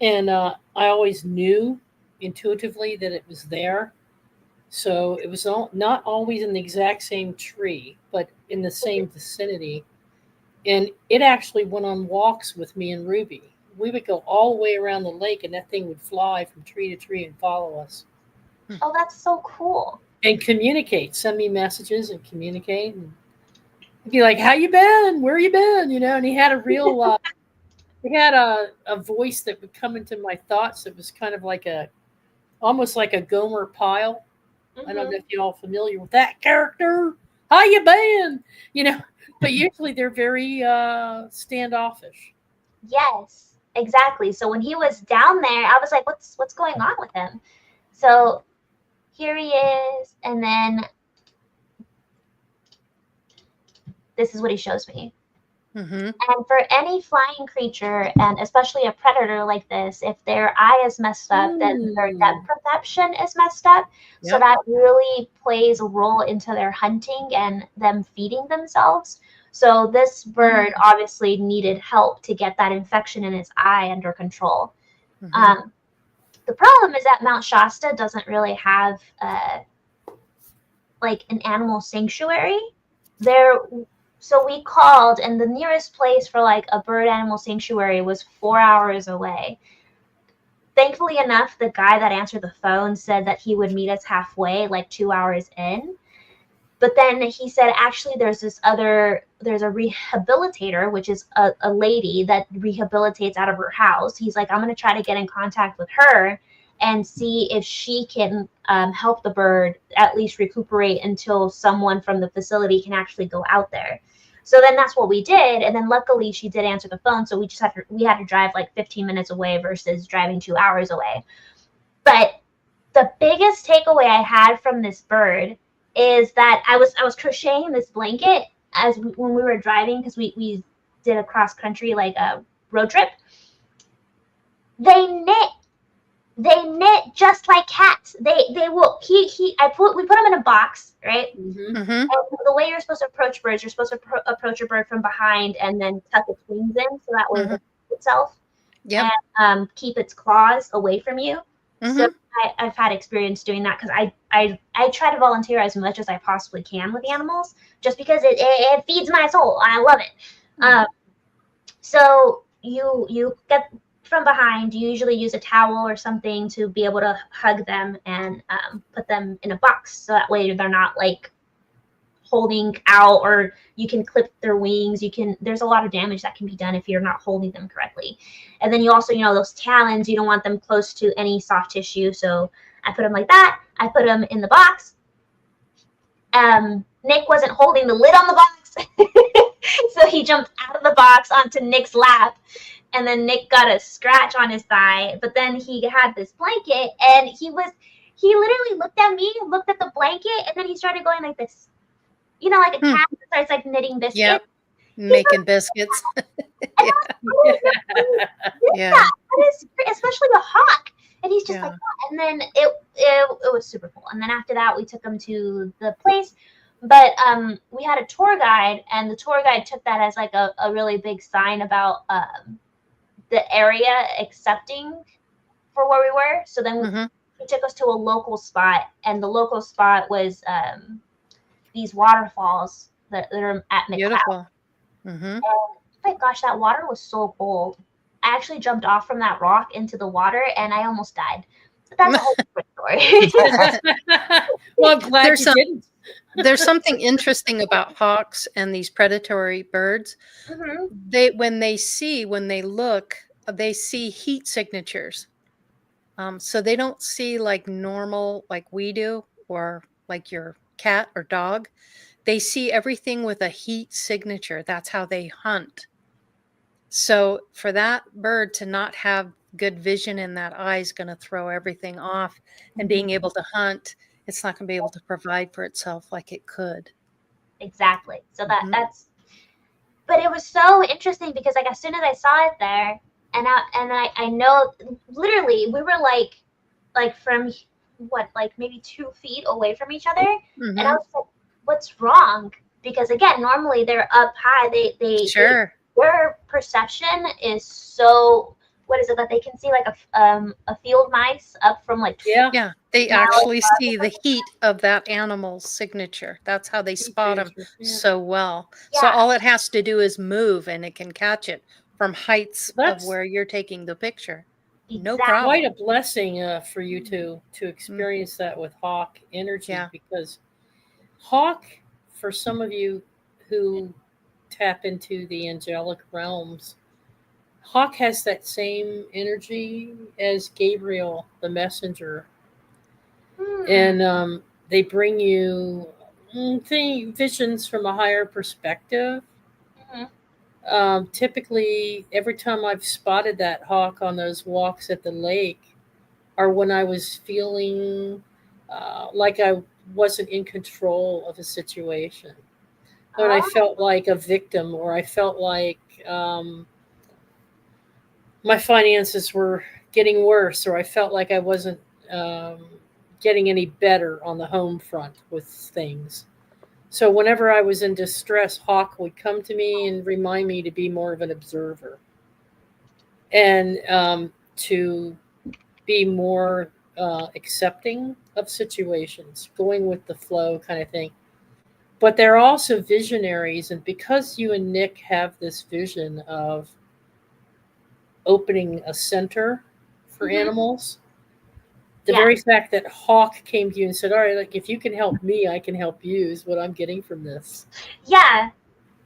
And I always knew intuitively that it was there. So it was not always in the exact same tree, but in the same vicinity. And it actually went on walks with me and Ruby. We would go all the way around the lake, and that thing would fly from tree to tree and follow us. Oh, that's so cool. And communicate, send me messages and communicate. And he'd be like, "How you been? Where you been?" And he had a real, he had a voice that would come into my thoughts. That was kind of like almost like a Gomer Pyle. I don't know if you're all familiar with that character. How you been? But usually they're very standoffish. Yes, exactly. So when he was down there, I was like, what's going on with him? So here he is, and then this is what he shows me. And for any flying creature, and especially a predator like this, if their eye is messed up, then their depth perception is messed up. Yep. So that really plays a role into their hunting and them feeding themselves. So this bird obviously needed help to get that infection in his eye under control. The problem is that Mount Shasta doesn't really have like an animal sanctuary. So we called, and the nearest place for like a bird animal sanctuary was 4 hours away. Thankfully enough, the guy that answered the phone said that he would meet us halfway, like 2 hours in. But then he said, actually, there's a rehabilitator, which is a lady that rehabilitates out of her house. He's like, I'm going to try to get in contact with her and see if she can help the bird at least recuperate until someone from the facility can actually go out there. So then that's what we did. And then luckily she did answer the phone. So we had to drive like 15 minutes away versus driving 2 hours away. But the biggest takeaway I had from this bird is that I was crocheting this blanket when we were driving, because we did a cross country like a road trip. They knit just like cats. They will. We put them in a box, right? And the way you're supposed to approach birds, you're supposed to approach a bird from behind and then tuck its wings in, so that way it itself. Yep. And keep its claws away from you. So I've had experience doing that, because I try to volunteer as much as I possibly can with animals, just because it feeds my soul. I love it. So you get from behind. You usually use a towel or something to be able to hug them and put them in a box, so that way they're not like holding out, or you can clip their wings. There's a lot of damage that can be done if you're not holding them correctly. And then you also, those talons, you don't want them close to any soft tissue. So I put them like that. I put them in the box. Nick wasn't holding the lid on the box. So he jumped out of the box onto Nick's lap. And then Nick got a scratch on his thigh. But then he had this blanket, and he literally looked at me, looked at the blanket, and then he started going like this. Like a cat that starts like knitting biscuits. Yep. Making biscuits. Yeah. Especially a hawk. And he's just like that. And then it was super cool. And then after that, we took him to the place. But we had a tour guide, and the tour guide took that as like a really big sign about the area accepting for where we were. So then he took us to a local spot, and the local spot was these waterfalls that are at McLeod. Beautiful. And oh my gosh, that water was so cold. I actually jumped off from that rock into the water, and I almost died. But that's a whole different story. Well, I'm glad you didn't. There's something interesting about hawks and these predatory birds. Hmm. When they look, they see heat signatures. So they don't see like normal, like we do, or like your cat or dog. They see everything with a heat signature. That's how they hunt. So for that bird to not have good vision in that eye is going to throw everything off. And being able to hunt, it's not going to be able to provide for itself like it could. Exactly. So Mhm. that's. But it was so interesting because like as soon as I saw it there, and I know literally we were like from what like maybe 2 feet away from each other, and I Mhm. was like, what's wrong? Because again, normally they're up high. Sure. Their perception is so, what is it, that they can see like a field mice up from like Yeah. Yeah, they miles actually see the heat of that animal's signature. That's how they Heat spot them signature. Yeah. so well. So yeah, all it has to do is move and it can catch it from heights of That's where you're taking the picture. No exactly. quite a problem. blessing for you to Mm, experience that with hawk energy, yeah. because hawk, for some of you who tap into the angelic realms, hawk has that same energy as Gabriel the messenger, Hmm. and they bring you visions from a higher perspective. Mhm. Typically, every time I've spotted that hawk on those walks at the lake, or when I was feeling like I wasn't in control of a situation, when I Oh, felt like a victim, or I felt like my finances were getting worse, or I felt like I wasn't um, getting any better on the home front with things. So, whenever I was in distress, Hawk would come to me and remind me to be more of an observer, and to be more accepting of situations, going with the flow kind of thing. But they're also visionaries, and because you and Nick have this vision of opening a center for mhm. animals, the Yeah, very fact that Hawk came to you and said, "All right, like if you can help me, I can help you," is what I'm getting from this. yeah.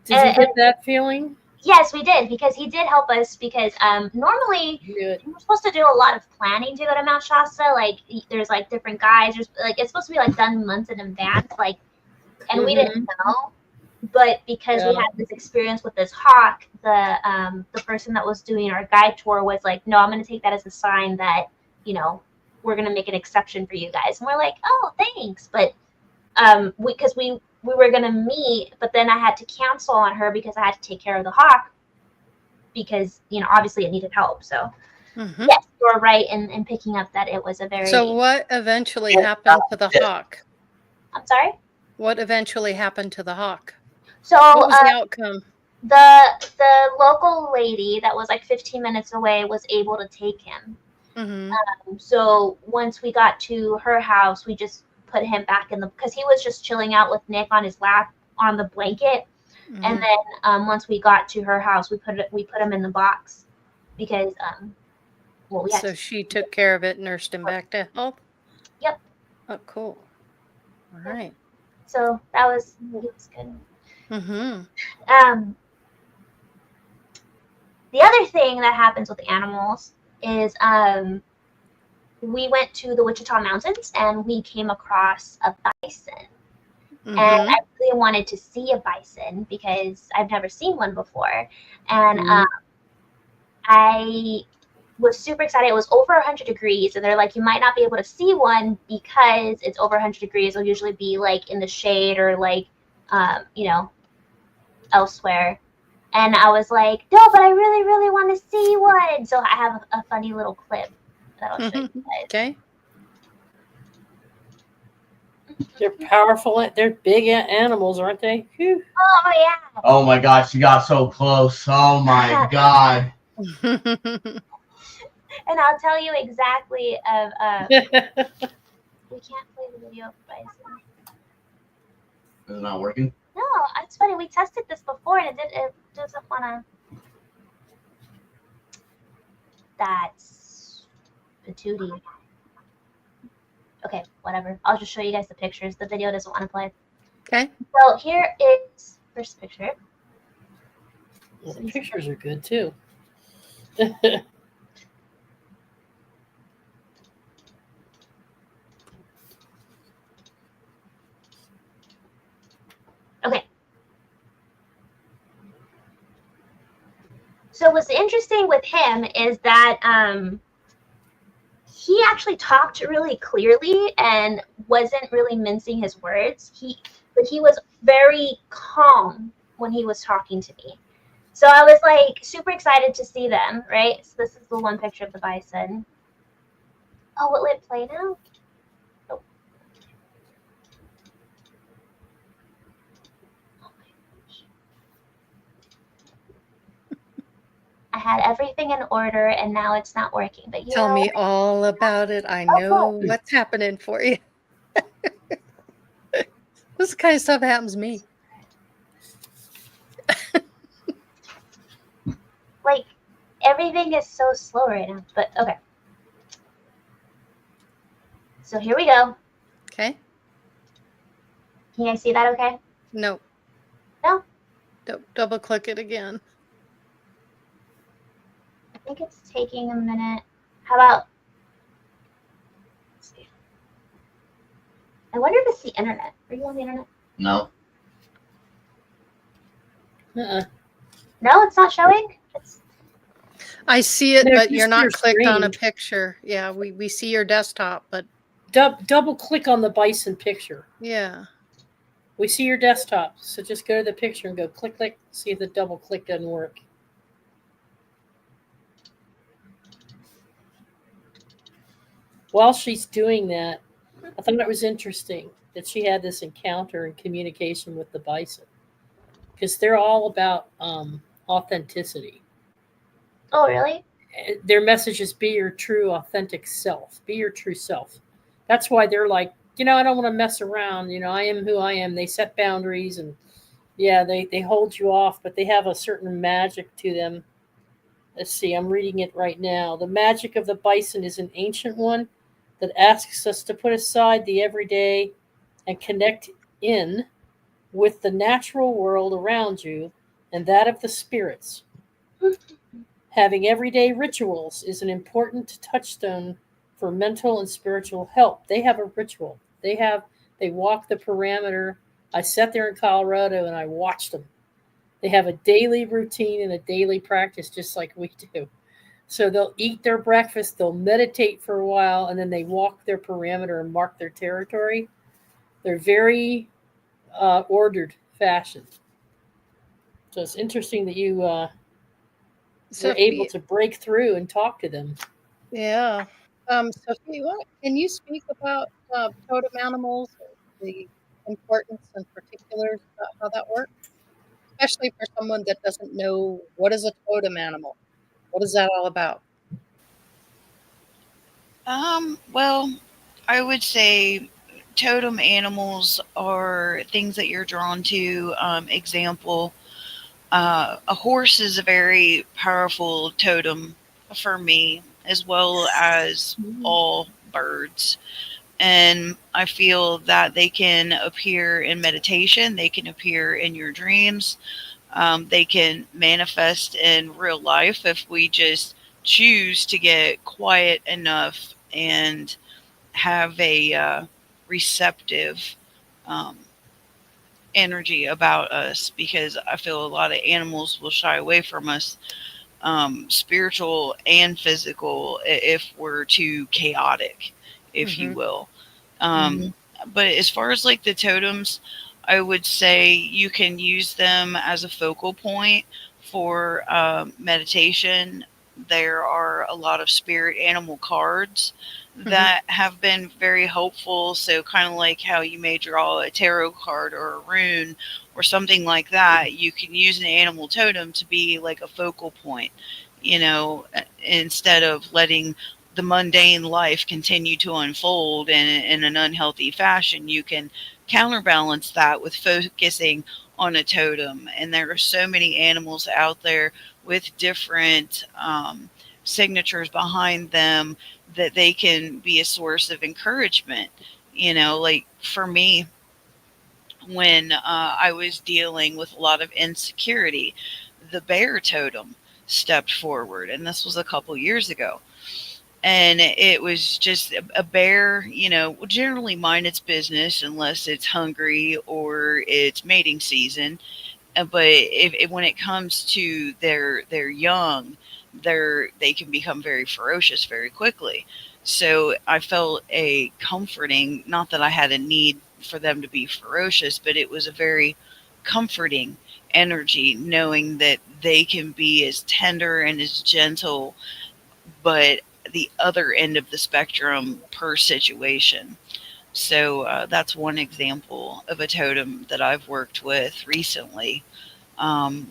Did you get that feeling? Yes, we did, because he did help us, because normally Good. we're supposed to do a lot of planning to go to Mount Shasta. Like there's like different guys. There's like it's supposed to be like done months in advance. Like, and we didn't Mm-hmm. know. But because we Yeah. had this experience with this hawk, the person that was doing our guide tour was like, no, I'm gonna take that as a sign that, you know, we're gonna make an exception for you guys. And we're like, oh, thanks. But because we were gonna meet, but then I had to cancel on her because I had to take care of the hawk, because obviously it needed help. So Hmm. yes, you're right in picking up that it was a So very. what eventually happened to the hawk? I'm sorry. What eventually happened to the hawk? So What was the outcome? the local lady that was like 15 minutes away was able to take him. Hmm. So once we got to her house, we just put him back in the, because he was just chilling out with Nick on his lap on the blanket. And Hmm. then once we got to her house, we put him in the box, because well, we had So to. she took care of it, nursed him back to health. Yep. Oh, cool. All Yep. right. So that was, he was good. Mm-hmm. Um, the other thing that happens with animals is we went to the Wichita Mountains and we came across a bison. And Mm-hmm. I really wanted to see a bison because I've never seen one before. And Mhm. I was super excited. It was over 100 degrees, and they're like, you might not be able to see one because it's over 100 degrees. It'll usually be like in the shade or like, elsewhere. And I was like, no, but I really, really want to see one. So I have a funny little clip that I'll show you guys. Okay. They're powerful. They're big animals, aren't they? Whew. Oh, yeah. Oh my gosh, you got so close. Oh my god. And I'll tell you exactly of, we can't play the video of bison. Is it not working? No, it's funny. We tested this before and it doesn't want to. That's patootie. Okay, whatever. I'll just show you guys the pictures. The video doesn't want to play. Okay. So here is first picture. Well, the pictures are good too. Okay. So what's interesting with him is that he actually talked really clearly and wasn't really mincing his words. But he was very calm when he was talking to me. So I was like super excited to see them, right? So this is the one picture of the bison. Oh, will it play now? Oh. I had everything in order and now it's not working. But you Tell know, me all about it. I know what's happening for you. This kind of stuff happens to me. like everything is so slow right now. But okay. So here we go. Okay. Can you guys see that okay? No. No? Double click it again. I think it's taking a minute. How about, let's see. I wonder if it's the internet. Are you on the internet? No. Uh-uh. No, it's not showing? I see it, No, but just you're not your clicked on a screen. picture. Yeah, we see your desktop, but Double click on the bison picture. yeah. We see your desktop, so just go to the picture and go click, click. See if the double click doesn't work. While she's doing that, I thought it was interesting that she had this encounter and communication with the bison because they're all about authenticity. Oh, really? Their message is be your true, authentic self. Be your true self. That's why they're like, I don't want to mess around. I am who I am. They set boundaries and yeah, they hold you off, but they have a certain magic to them. Let's see, I'm reading it right now. The magic of the bison is an ancient one that asks us to put aside the everyday and connect in with the natural world around you and that of the spirits. Having everyday rituals is an important touchstone for mental and spiritual health. They have a ritual. They walk the parameter. I sat there in Colorado and I watched them. They have a daily routine and a daily practice just like we do. So they'll eat their breakfast, they'll meditate for a while, and then they walk their parameter and mark their territory. They're very ordered fashion. So it's interesting that you were able Sophie, to break through and talk to them. yeah. Sophie, can you speak about totem animals, the importance and particulars about how that works? Especially for someone that doesn't know what is a totem animal. What is that all about? Well, I would say totem animals are things that you're drawn to. Example, a horse is a very powerful totem for me, as well as all birds. And I feel that they can appear in meditation, they can appear in your dreams, they can manifest in real life if we just choose to get quiet enough and have a receptive um, energy about us, because I feel a lot of animals will shy away from us, spiritual and physical, if we're too chaotic, if you Mm-hmm. will. Mm-hmm. But as far as like the totems, I would say you can use them as a focal point for meditation. There are a lot of spirit animal cards Mm-hmm. that have been very helpful. So, kind of like how you may draw a tarot card or a rune or something like that, you can use an animal totem to be like a focal point, instead of letting the mundane life continue to unfold in an unhealthy fashion. You can counterbalance that with focusing on a totem. And there are so many animals out there with different signatures behind them that they can be a source of encouragement. Like for me, when I was dealing with a lot of insecurity. The bear totem stepped forward, and this was a couple years ago. And it was just a bear, will generally mind its business unless it's hungry or it's mating season. But when it comes to their young, they can become very ferocious very quickly. So I felt a comforting, not that I had a need for them to be ferocious, but it was a very comforting energy knowing that they can be as tender and as gentle, but the other end of the spectrum per situation. So that's one example of a totem that I've worked with recently.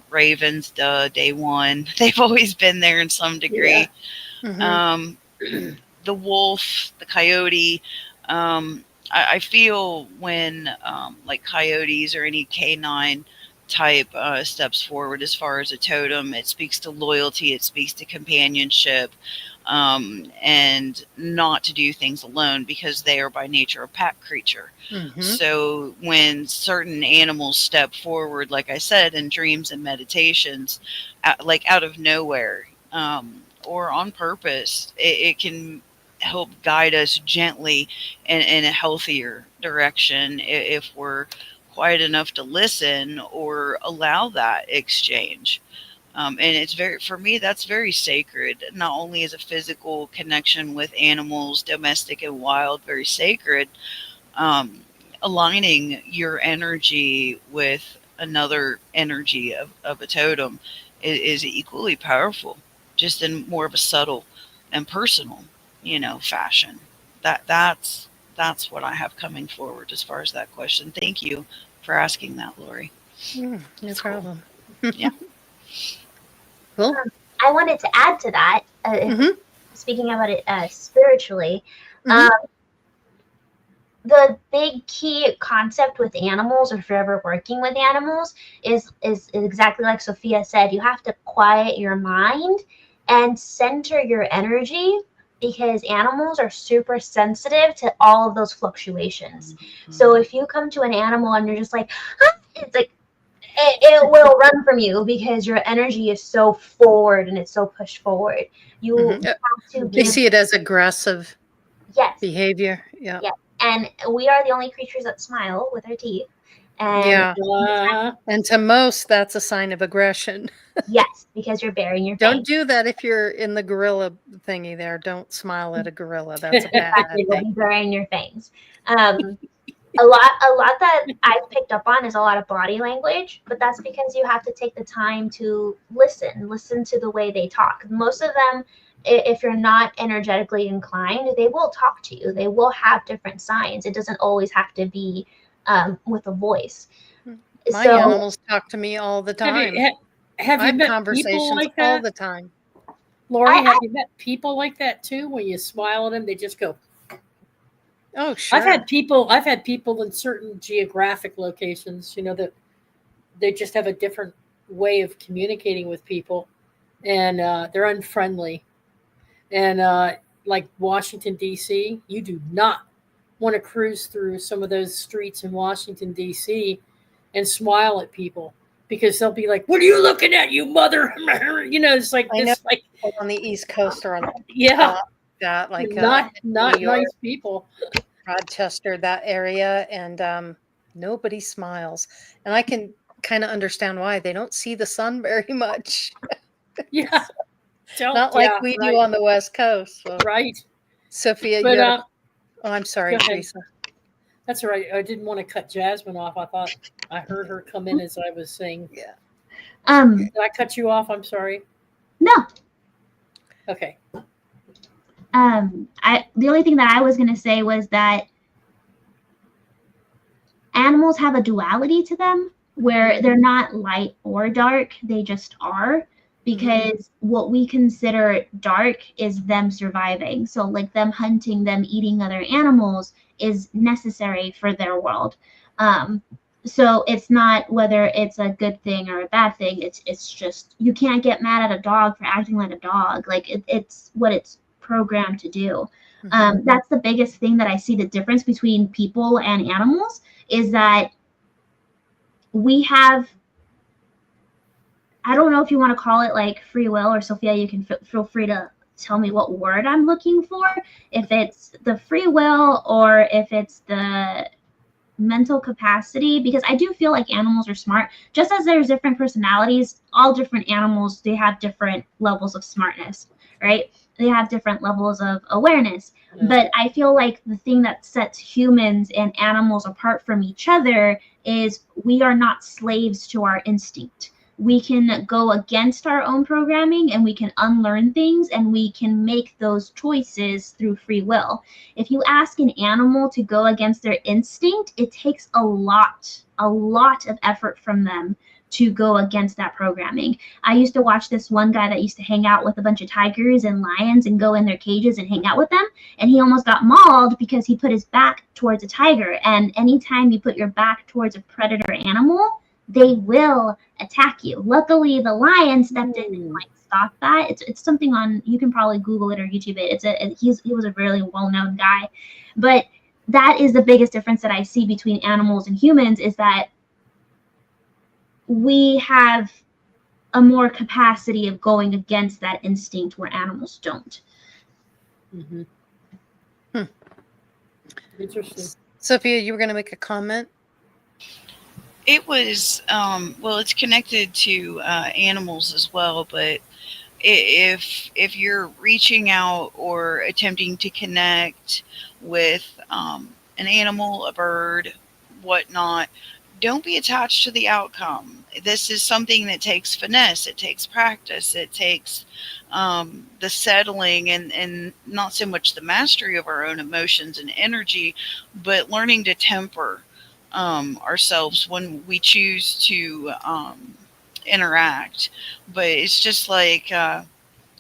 Ravens, day one. They've always been there in some degree. Um, the wolf, the coyote. I feel when like coyotes or any canine type steps forward as far as a totem, it speaks to loyalty, it speaks to companionship, and not to do things alone because they are by nature a pack creature. So when certain animals step forward, like I said, in dreams and meditations, like out of nowhere, or on purpose, it can help guide us gently in a healthier direction if we're quiet enough to listen or allow that exchange. And it's very, for me, that's very sacred. Not only is a physical connection with animals, domestic and wild, very sacred, um, aligning your energy with another energy of a totem is equally powerful, just in more of a subtle and personal, fashion. That's what I have coming forward as far as that question. Thank you for asking that, Lori. No That's problem. Yeah. Cool. I wanted to add to that, speaking about it spiritually, the big key concept with animals, or if you're ever working with animals, is exactly like Sophia said. You have to quiet your mind and center your energy, because animals are super sensitive to all of those fluctuations. So if you come to an animal and you're just like, ah, it's like, it will run from you because your energy is so forward and it's so pushed forward. You have to They see it as aggressive behavior. Yeah. Yeah. And we are the only creatures that smile with our teeth. And and to most, that's a sign of aggression. Yes, because you're baring your Don't fangs. do that if you're in the gorilla thingy there. Don't smile at a gorilla. That's a bad Exactly, you'll thing. be baring your fangs. A lot that I've picked up on is a lot of body language, but that's because you have to take the time to listen to the way they talk. Most of them, if you're not energetically inclined, they will talk to you. They will have different signs. It doesn't always have to be with a voice. My animals talk to me all the time. Have you met conversations people like all that? the time? Lori, have you met people like that too? When you smile at them, they just go. Oh, sure. I've had people in certain geographic locations, that they just have a different way of communicating with people, and they're unfriendly. And like Washington D.C., you do not want to cruise through some of those streets in Washington D.C. and smile at people, because they'll be like, "What are you looking at, you mother?" It's like I know, this, like on the East Coast or on that, like not New York, nice people. Rochester, that area, and nobody smiles, and I can kind of understand why. They don't see the sun very much. Yeah, Not like we do on the West Coast. So. Right. Sophia, But, oh, I'm sorry, go ahead. Teresa. That's all right. I didn't want to cut Jasmine off. I thought I heard her come in as I was saying. Yeah. Did I cut you off? I'm sorry. No. Okay. The only thing that I was going to say was that animals have a duality to them, where they're not light or dark, they just are, because what we consider dark is them surviving. So like them hunting, them eating other animals is necessary for their world. So it's not whether it's a good thing or a bad thing. It's just, you can't get mad at a dog for acting like a dog. Like it's what it's programmed to do. That's the biggest thing that I see the difference between people and animals, is that we have, I don't know if you want to call it like free will, or Sophia, you can feel free to tell me what word I'm looking for, if it's the free will or if it's the mental capacity, because I do feel like animals are smart. Just as there's different personalities, all different animals, they have different levels of smartness, right? They have different levels of awareness. But I feel like the thing that sets humans and animals apart from each other is we are not slaves to our instinct. We can go against our own programming and we can unlearn things, and we can make those choices through free will. If you ask an animal to go against their instinct, it takes a lot of effort from them to go against that programming. I used to watch this one guy that used to hang out with a bunch of tigers and lions and go in their cages and hang out with them. And he almost got mauled because he put his back towards a tiger. And anytime you put your back towards a predator animal, they will attack you. Luckily, the lion stepped in and like stop that. It's something on, you can probably Google it or YouTube it. He was a really well-known guy. But that is the biggest difference that I see between animals and humans, is that we have a more capacity of going against that instinct where animals don't. Mm-hmm. Interesting. Sophia, you were going to make a comment? It was, well, it's connected to animals as well, but if you're reaching out or attempting to connect with an animal, a bird, whatnot, don't be attached to the outcome. This is something that takes finesse. It takes practice. It takes the settling and not so much the mastery of our own emotions and energy, but learning to temper ourselves when we choose to interact. But it's just like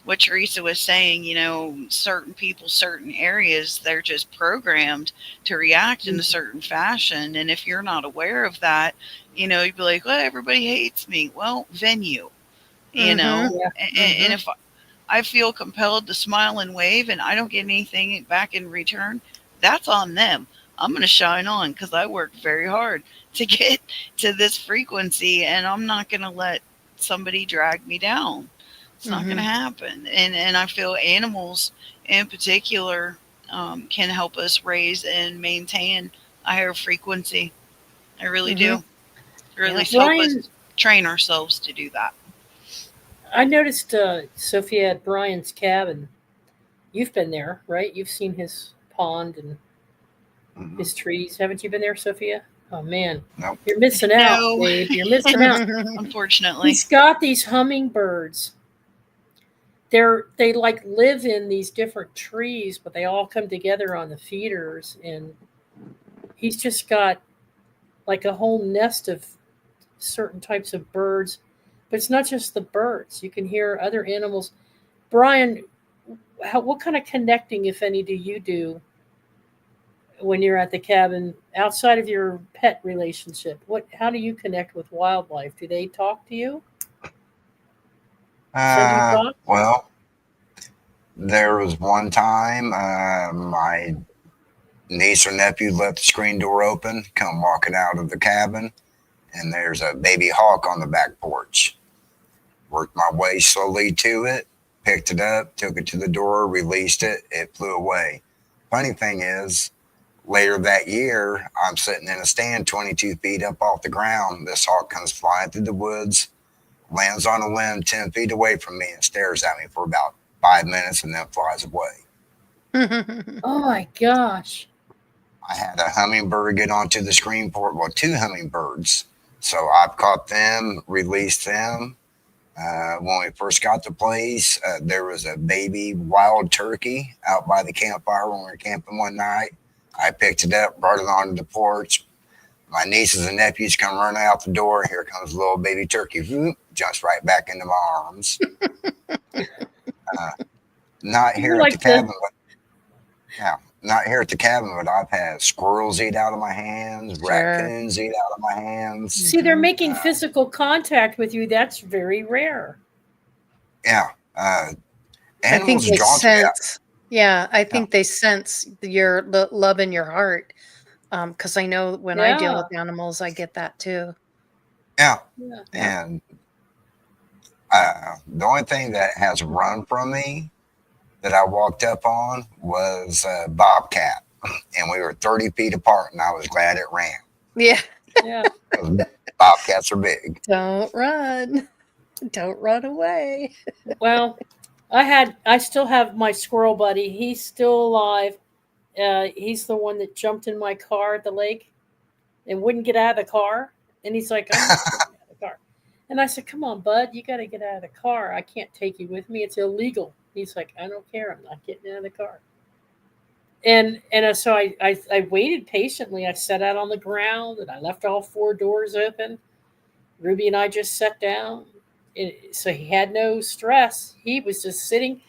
what Teresa was saying, you know, certain people, certain areas, they're just programmed to react in a certain fashion. And if you're not aware of that, you know, you'd be like, well, everybody hates me. Well, venue, you know, and if I feel compelled to smile and wave and I don't get anything back in return, that's on them. I'm going to shine on because I worked very hard to get to this frequency, and I'm not going to let somebody drag me down. It's not going to happen. And I feel animals in particular can help us raise and maintain a higher frequency. I really do. Really help us train ourselves to do that. I noticed Sophia at Brian's cabin. You've been there, right? You've seen his pond and his trees. Haven't you been there, Sophia? Oh man, Nope. You're missing out, No. babe. You're missing out. Unfortunately. He's got these hummingbirds. They like live in these different trees, but they all come together on the feeders, and he's just got like a whole nest of certain types of birds. But it's not just the birds. You can hear other animals. Brian, what kind of connecting, if any, do you do when you're at the cabin outside of your pet relationship? How do you connect with wildlife? Do they talk to you? Well, there was one time my niece or nephew left the screen door open, come walking out of the cabin, and there's a baby hawk on the back porch. Worked my way slowly to it, picked it up, took it to the door, released it, it flew away. Funny thing is, later that year, I'm sitting in a stand 22 feet up off the ground. This hawk comes flying through the woods, lands on a limb 10 feet away from me and stares at me for about 5 minutes and then flies away. Oh my gosh. I had a hummingbird get onto the screen port, well, 2 hummingbirds. So I've caught them, released them. When we first got to place, there was a baby wild turkey out by the campfire when we were camping one night. I picked it up, brought it onto the porch. My nieces and nephews come running out the door. Here comes a little baby turkey. Whoop, jumps right back into my arms. Not here at the cabin, not here at the cabin, but I've had squirrels eat out of my hands, raccoons eat out of my hands. See, they're making physical contact with you. That's very rare. Yeah. I think they sense. Yeah, I think they sense your love in your heart. Because I know when I deal with animals, I get that too. Yeah. Yeah. And the only thing that has run from me that I walked up on was a bobcat, and we were 30 feet apart, and I was glad it ran. Yeah. Yeah. 'Cause bobcats are big. Don't run. Don't run away. Well, I still have my squirrel buddy. He's still alive. He's the one that jumped in my car at the lake and wouldn't get out of the car. And he's like, I'm not getting out of the car. And I said, come on, bud, you got to get out of the car. I can't take you with me. It's illegal. He's like, I don't care. I'm not getting out of the car. And so I waited patiently. I sat out on the ground and I left all four doors open. Ruby and I just sat down. So he had no stress. He was just sitting.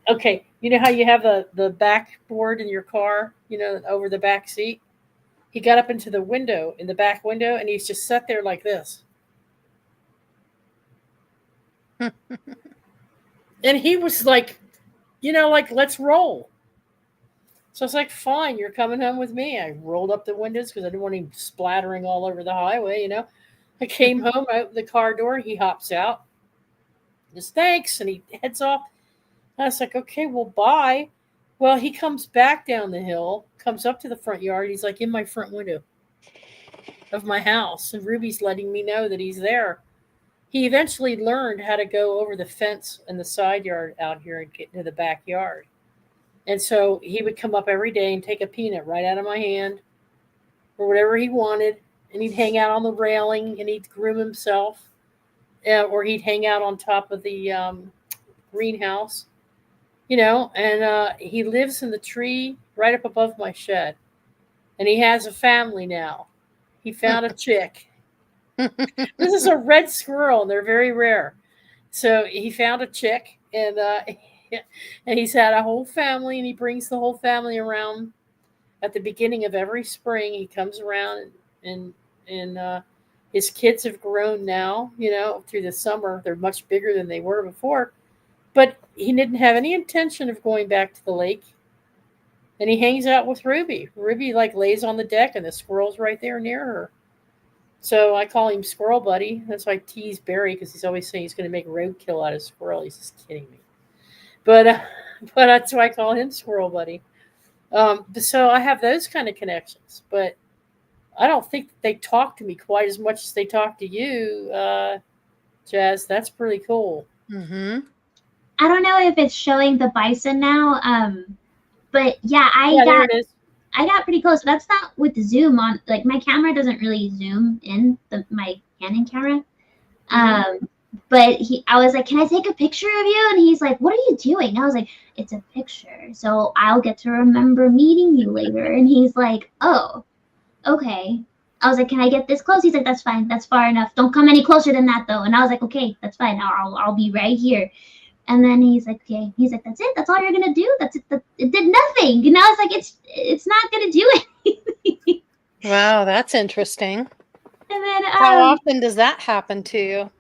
Okay, you know how you have the backboard in your car, over the back seat? He got up into the window, in the back window, and he's just sat there like this. And he was like, let's roll. So I was like, fine, you're coming home with me. I rolled up the windows because I didn't want him splattering all over the highway, I came home, I opened the car door, he hops out. Just thanks, and he heads off. And I was like, okay, well, bye. Well, he comes back down the hill, comes up to the front yard. He's like in my front window of my house. And Ruby's letting me know that he's there. He eventually learned how to go over the fence in the side yard out here and get into the backyard. And so he would come up every day and take a peanut right out of my hand or whatever he wanted. And he'd hang out on the railing and he'd groom himself. Or he'd hang out on top of the greenhouse. And he lives in the tree right up above my shed. And he has a family now. He found a chick. This is a red squirrel, and they're very rare. So he found a chick, and he's had a whole family, and he brings the whole family around at the beginning of every spring. He comes around, and his kids have grown now, through the summer. They're much bigger than they were before. But he didn't have any intention of going back to the lake. And he hangs out with Ruby. Ruby lays on the deck and the squirrel's right there near her. So I call him Squirrel Buddy. That's why I tease Barry because he's always saying he's going to make roadkill out of squirrel. He's just kidding me. But that's why I call him Squirrel Buddy. So I have those kind of connections. But I don't think they talk to me quite as much as they talk to you, Jazz. That's pretty cool. Mm-hmm. I don't know if it's showing the bison now, but yeah, There it is. I got pretty close. That's not with the zoom on. My camera doesn't really zoom in my Canon camera. But I was like, "Can I take a picture of you?" And he's like, "What are you doing?" I was like, "It's a picture, so I'll get to remember meeting you later." And he's like, "Oh, okay." I was like, "Can I get this close?" He's like, "That's fine. That's far enough. Don't come any closer than that, though." And I was like, "Okay, that's fine. I'll be right here." And then he's like, "Okay." He's like, "That's it. That's all you're gonna do. That's it. It did nothing." And I was like, "It's not gonna do anything." Wow, that's interesting. And then How often does that happen to you?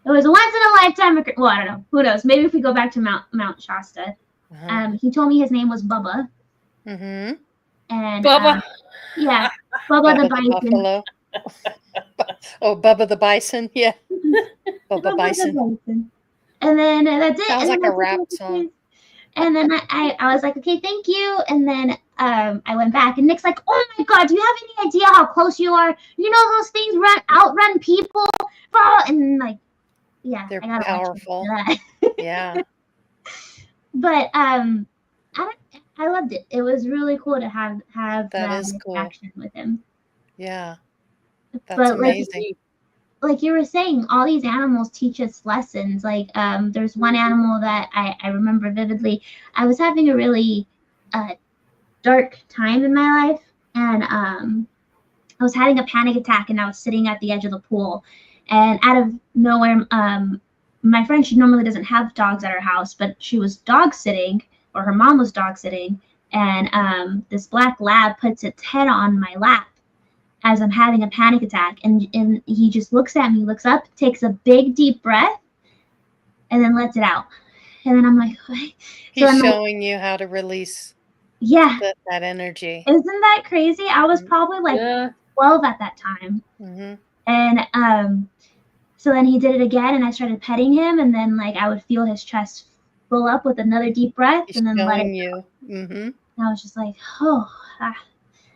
it was a once in a lifetime. Well, I don't know. Who knows? Maybe if we go back to Mount Shasta. Uh-huh. He told me his name was Bubba. Mm-hmm. And Bubba. yeah, Bubba the bison. buffalo. Oh, Bubba the bison. Yeah. Bubba Bubba Bison. the bison. And then that's it. Sounds And like then a rap song. And then I was like, "Okay, thank you." And then I went back, and Nick's like, "Oh my God, do you have any idea how close you are? You know those things outrun people." And yeah, They're I gotta powerful. watch that. Yeah. But I loved it. It was really cool to have That is cool. interaction with him. Yeah. That's But amazing. like you were saying, all these animals teach us lessons. There's one animal that I remember vividly. I was having a really dark time in my life, and I was having a panic attack, and I was sitting at the edge of the pool, and out of nowhere, my friend, she normally doesn't have dogs at her house, but she was dog sitting, or her mom was dog sitting, and this black lab puts its head on my lap as I'm having a panic attack, and he just looks at me, looks up, takes a big deep breath, and then lets it out. And then I'm like, what? He's showing you how to release that energy. Isn't that crazy? I was probably 12 at that time. Mm-hmm. And so then he did it again, and I started petting him, and then like I would feel his chest fill up with another deep breath, He's and then let it showing you. Mm-hmm. And I was just like, oh,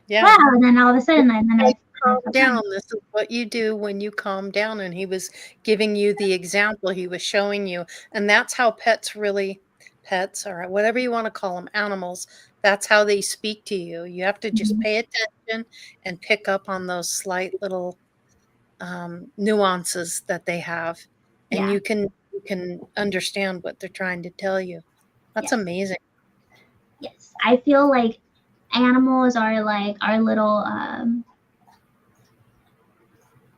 Yeah. wow. And then all of a sudden, and then I Calm felt down. fine. This is what you do when you calm down. And he was giving you the example. He was showing you. And that's how pets really, pets or whatever you want to call them, animals, that's how they speak to you. You have to just Mhm. pay attention and pick up on those slight little nuances that they have. And Yeah, you can understand what they're trying to tell you. That's yes, amazing. yes. I feel like animals are like our little,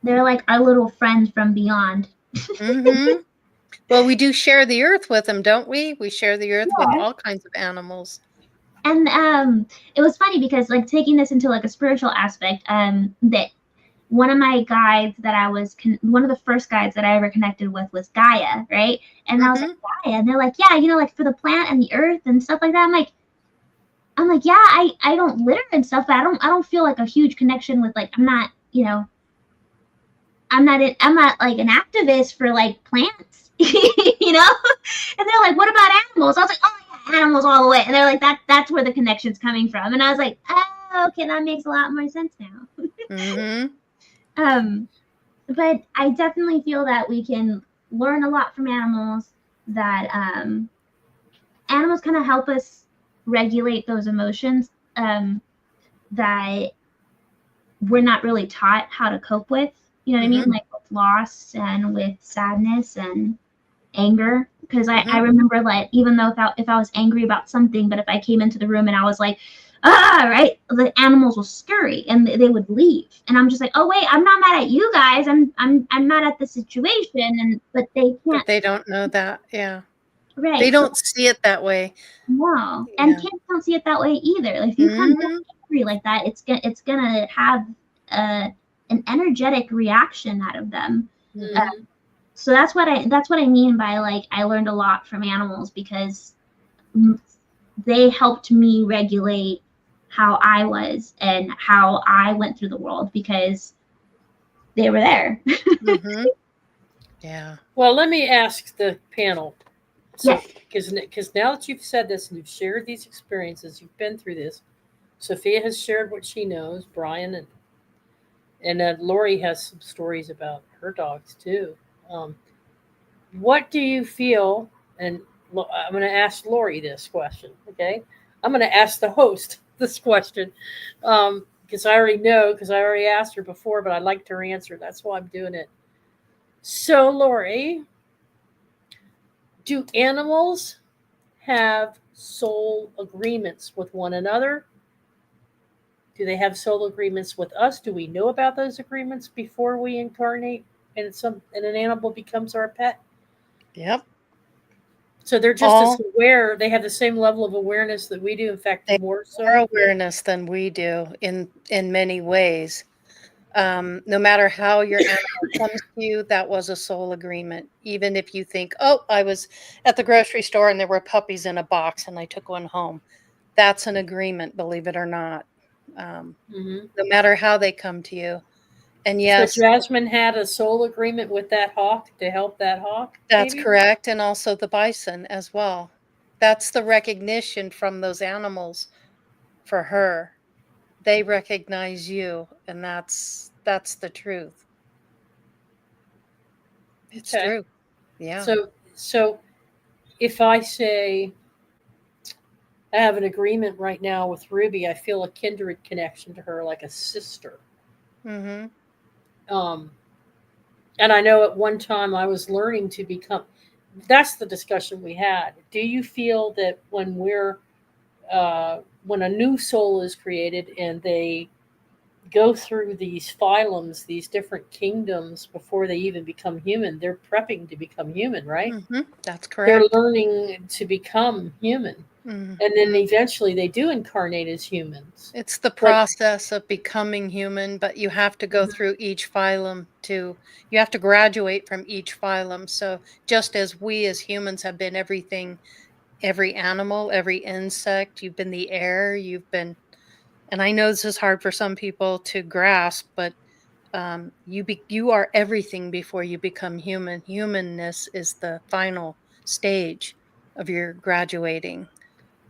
they're like our little friends from beyond. Mm-hmm. Well, we do share the earth with them, don't we? We share the earth with Yeah. all kinds of animals. And it was funny because like taking this into like a spiritual aspect, that one of my guides that I was one of the first guides that I ever connected with was Gaia, right? And I was like, Mhm. Gaia, and they're like, yeah, like for the plant and the earth and stuff like that. I'm like, yeah, I don't litter and stuff, but I don't feel like a huge connection with like I'm not like an activist for like plants, you know? And they're like, what about animals? I was like, oh yeah, animals all the way. And they're like, that's where the connection's coming from. And I was like, oh, okay, that makes a lot more sense now. Mhm. Um, but I definitely feel that we can learn a lot from animals. That animals kind of help us regulate those emotions that we're not really taught how to cope with. You know what I mean? Mhm. Like with loss and with sadness and anger. Because I Mhm. remember like even though if I was angry about something, but if I came into the room and I was like, right, the animals will scurry and they would leave. And I'm just like, oh wait, I'm not mad at you guys. I'm mad at the situation. And but they But can't. they don't know that. Yeah. They Right. So don't see it that way. no, and Yeah. kids don't see it that way either. Like if you come in Mhm. angry like that, it's gonna have a an energetic reaction out of them. Uh, Mhm. Mm-hmm. so that's what I mean by like I learned a lot from animals because they helped me regulate how I was and how I went through the world because they were there. Mhm. Yeah. Well, let me ask the panel. So, Yes. because now that you've said this and you've shared these experiences, you've been through this. Sophia has shared what she knows. Brian and Lori has some stories about her dogs too. Um, what do you feel? And I'm going to ask Lori this question. Okay, I'm going to ask the host this question because I already know because I already asked her before, but I liked her answer. That's why I'm doing it. So, Lori, do animals have soul agreements with one another? Do they have soul agreements with us? Do we know about those agreements before we incarnate and an animal becomes our pet? Yep. So they're just as All aware. They have the same level of awareness that we do. In fact, they have more more so. awareness than we do in many ways. No matter how your animal comes to you, that was a soul agreement. Even if you think, oh, I was at the grocery store and there were puppies in a box and I took one home. That's an agreement, believe it or not. Um, Hmm. no matter how they come to you. And So yes, Jasmine had a soul agreement with that hawk to help that hawk, that's maybe. correct. And also the bison as well. That's the recognition from those animals for her. They recognize you, and that's the truth. It's Okay. true. Yeah. So if I say I have an agreement right now with Ruby, I feel a kindred connection to her, like a sister. Mhm. Um, and I know at one time I was learning to become. That's the discussion we had. Do you feel that when a new soul is created and they go through these phylums, these different kingdoms before they even become human, they're prepping to become human, right? Mhm. That's They're correct. learning to become human. Mhm. And then eventually they do incarnate as humans. It's the But process of becoming human, but you have to go through each phylum to you have to graduate from each phylum. So just as we as humans have been everything, every animal, every insect, you've been the air, you've been and I know this is hard for some people to grasp, but you are everything before you become human. Humanness is the final stage of your graduating,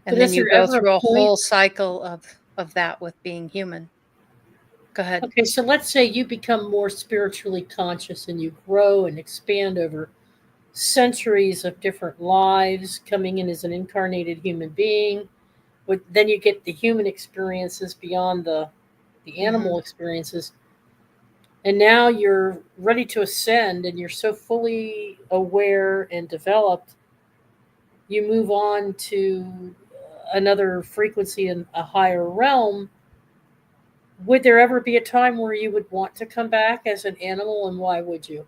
But and then is you there go ever through a a point? whole cycle of that with being human. Go ahead. Okay, so let's say you become more spiritually conscious and you grow and expand over centuries of different lives, coming in as an incarnated human being. But then you get the human experiences beyond the Hmm. animal experiences, and now you're ready to ascend, and you're so fully aware and developed. You move on to another frequency in a higher realm. Would there ever be a time where you would want to come back as an animal, and why would you?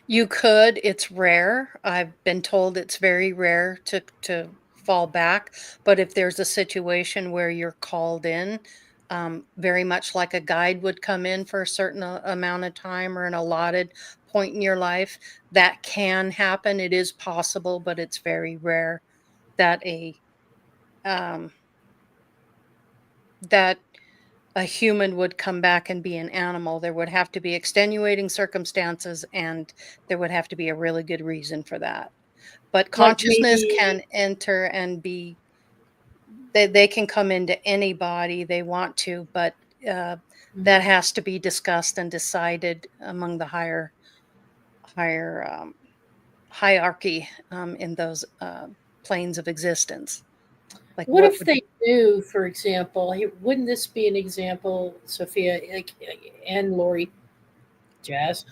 You could. It's rare. I've been told it's very rare to fall back. But if there's a situation where you're called in, very much like a guide would come in for a certain amount of time or an allotted point in your life, that can happen. It is possible, but it's very rare that um, that a human would come back and be an animal. There would have to be extenuating circumstances, and there would have to be a really good reason for that. But Like consciousness maybe. can enter and be they can come into any body they want to, but uh, that Mhm. has to be discussed and decided among the higher hierarchy in those planes of existence. Like What what if would they knew, for example, wouldn't this be an example, Sophia, like, and Lori, Jazz,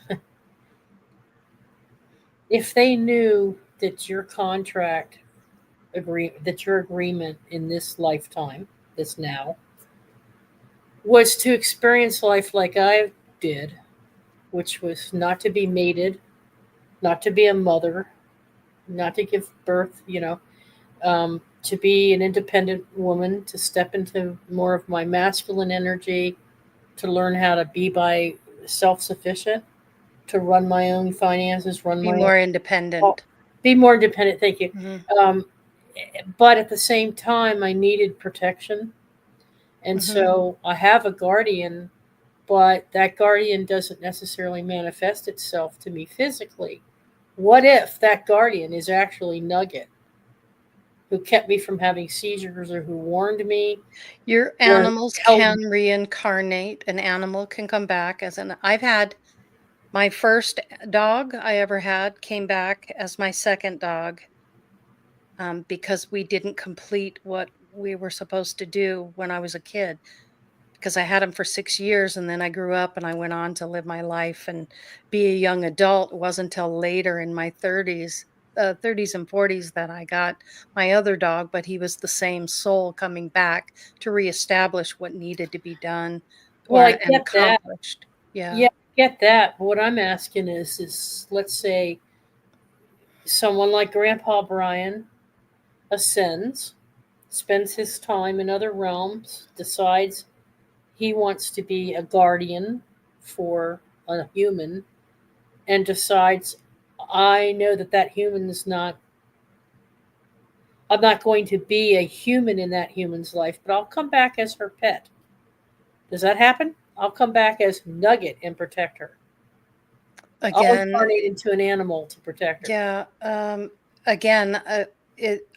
if they knew that your contract that your agreement in this lifetime, this now, was to experience life like I did, which was not to be mated, not to be a mother, not to give birth, to be an independent woman, to step into more of my masculine energy, to learn how to be by self-sufficient, to run my own finances, run be my own, more oh, independent? be more independent. Thank you. Hmm. Um, but at the same time, I needed protection, and Hmm. so I have a guardian, but that guardian doesn't necessarily manifest itself to me physically. What if that guardian is actually Nugget, who kept me from having seizures, or who warned me, Your or animals held? can reincarnate. An animal can come back as an I've had my first dog I ever had came back as my second dog, because we didn't complete what we were supposed to do when I was a kid. Because I had him for 6 years and then I grew up and I went on to live my life and be a young adult. It wasn't until later in my 30s and 40s that I got my other dog, but he was the same soul coming back to reestablish what needed to be done Well, I and get that. accomplished. Yeah. Yeah, I get that. But what I'm asking is let's say someone like Grandpa Brian ascends, spends his time in other realms, decides he wants to be a guardian for a human, and decides, I know that that human is not, I'm not going to be a human in that human's life, but I'll come back as her pet. Does that happen? I'll come back as Nugget and protect her. I'll Again, incarnate into an animal to protect her. yeah. Again,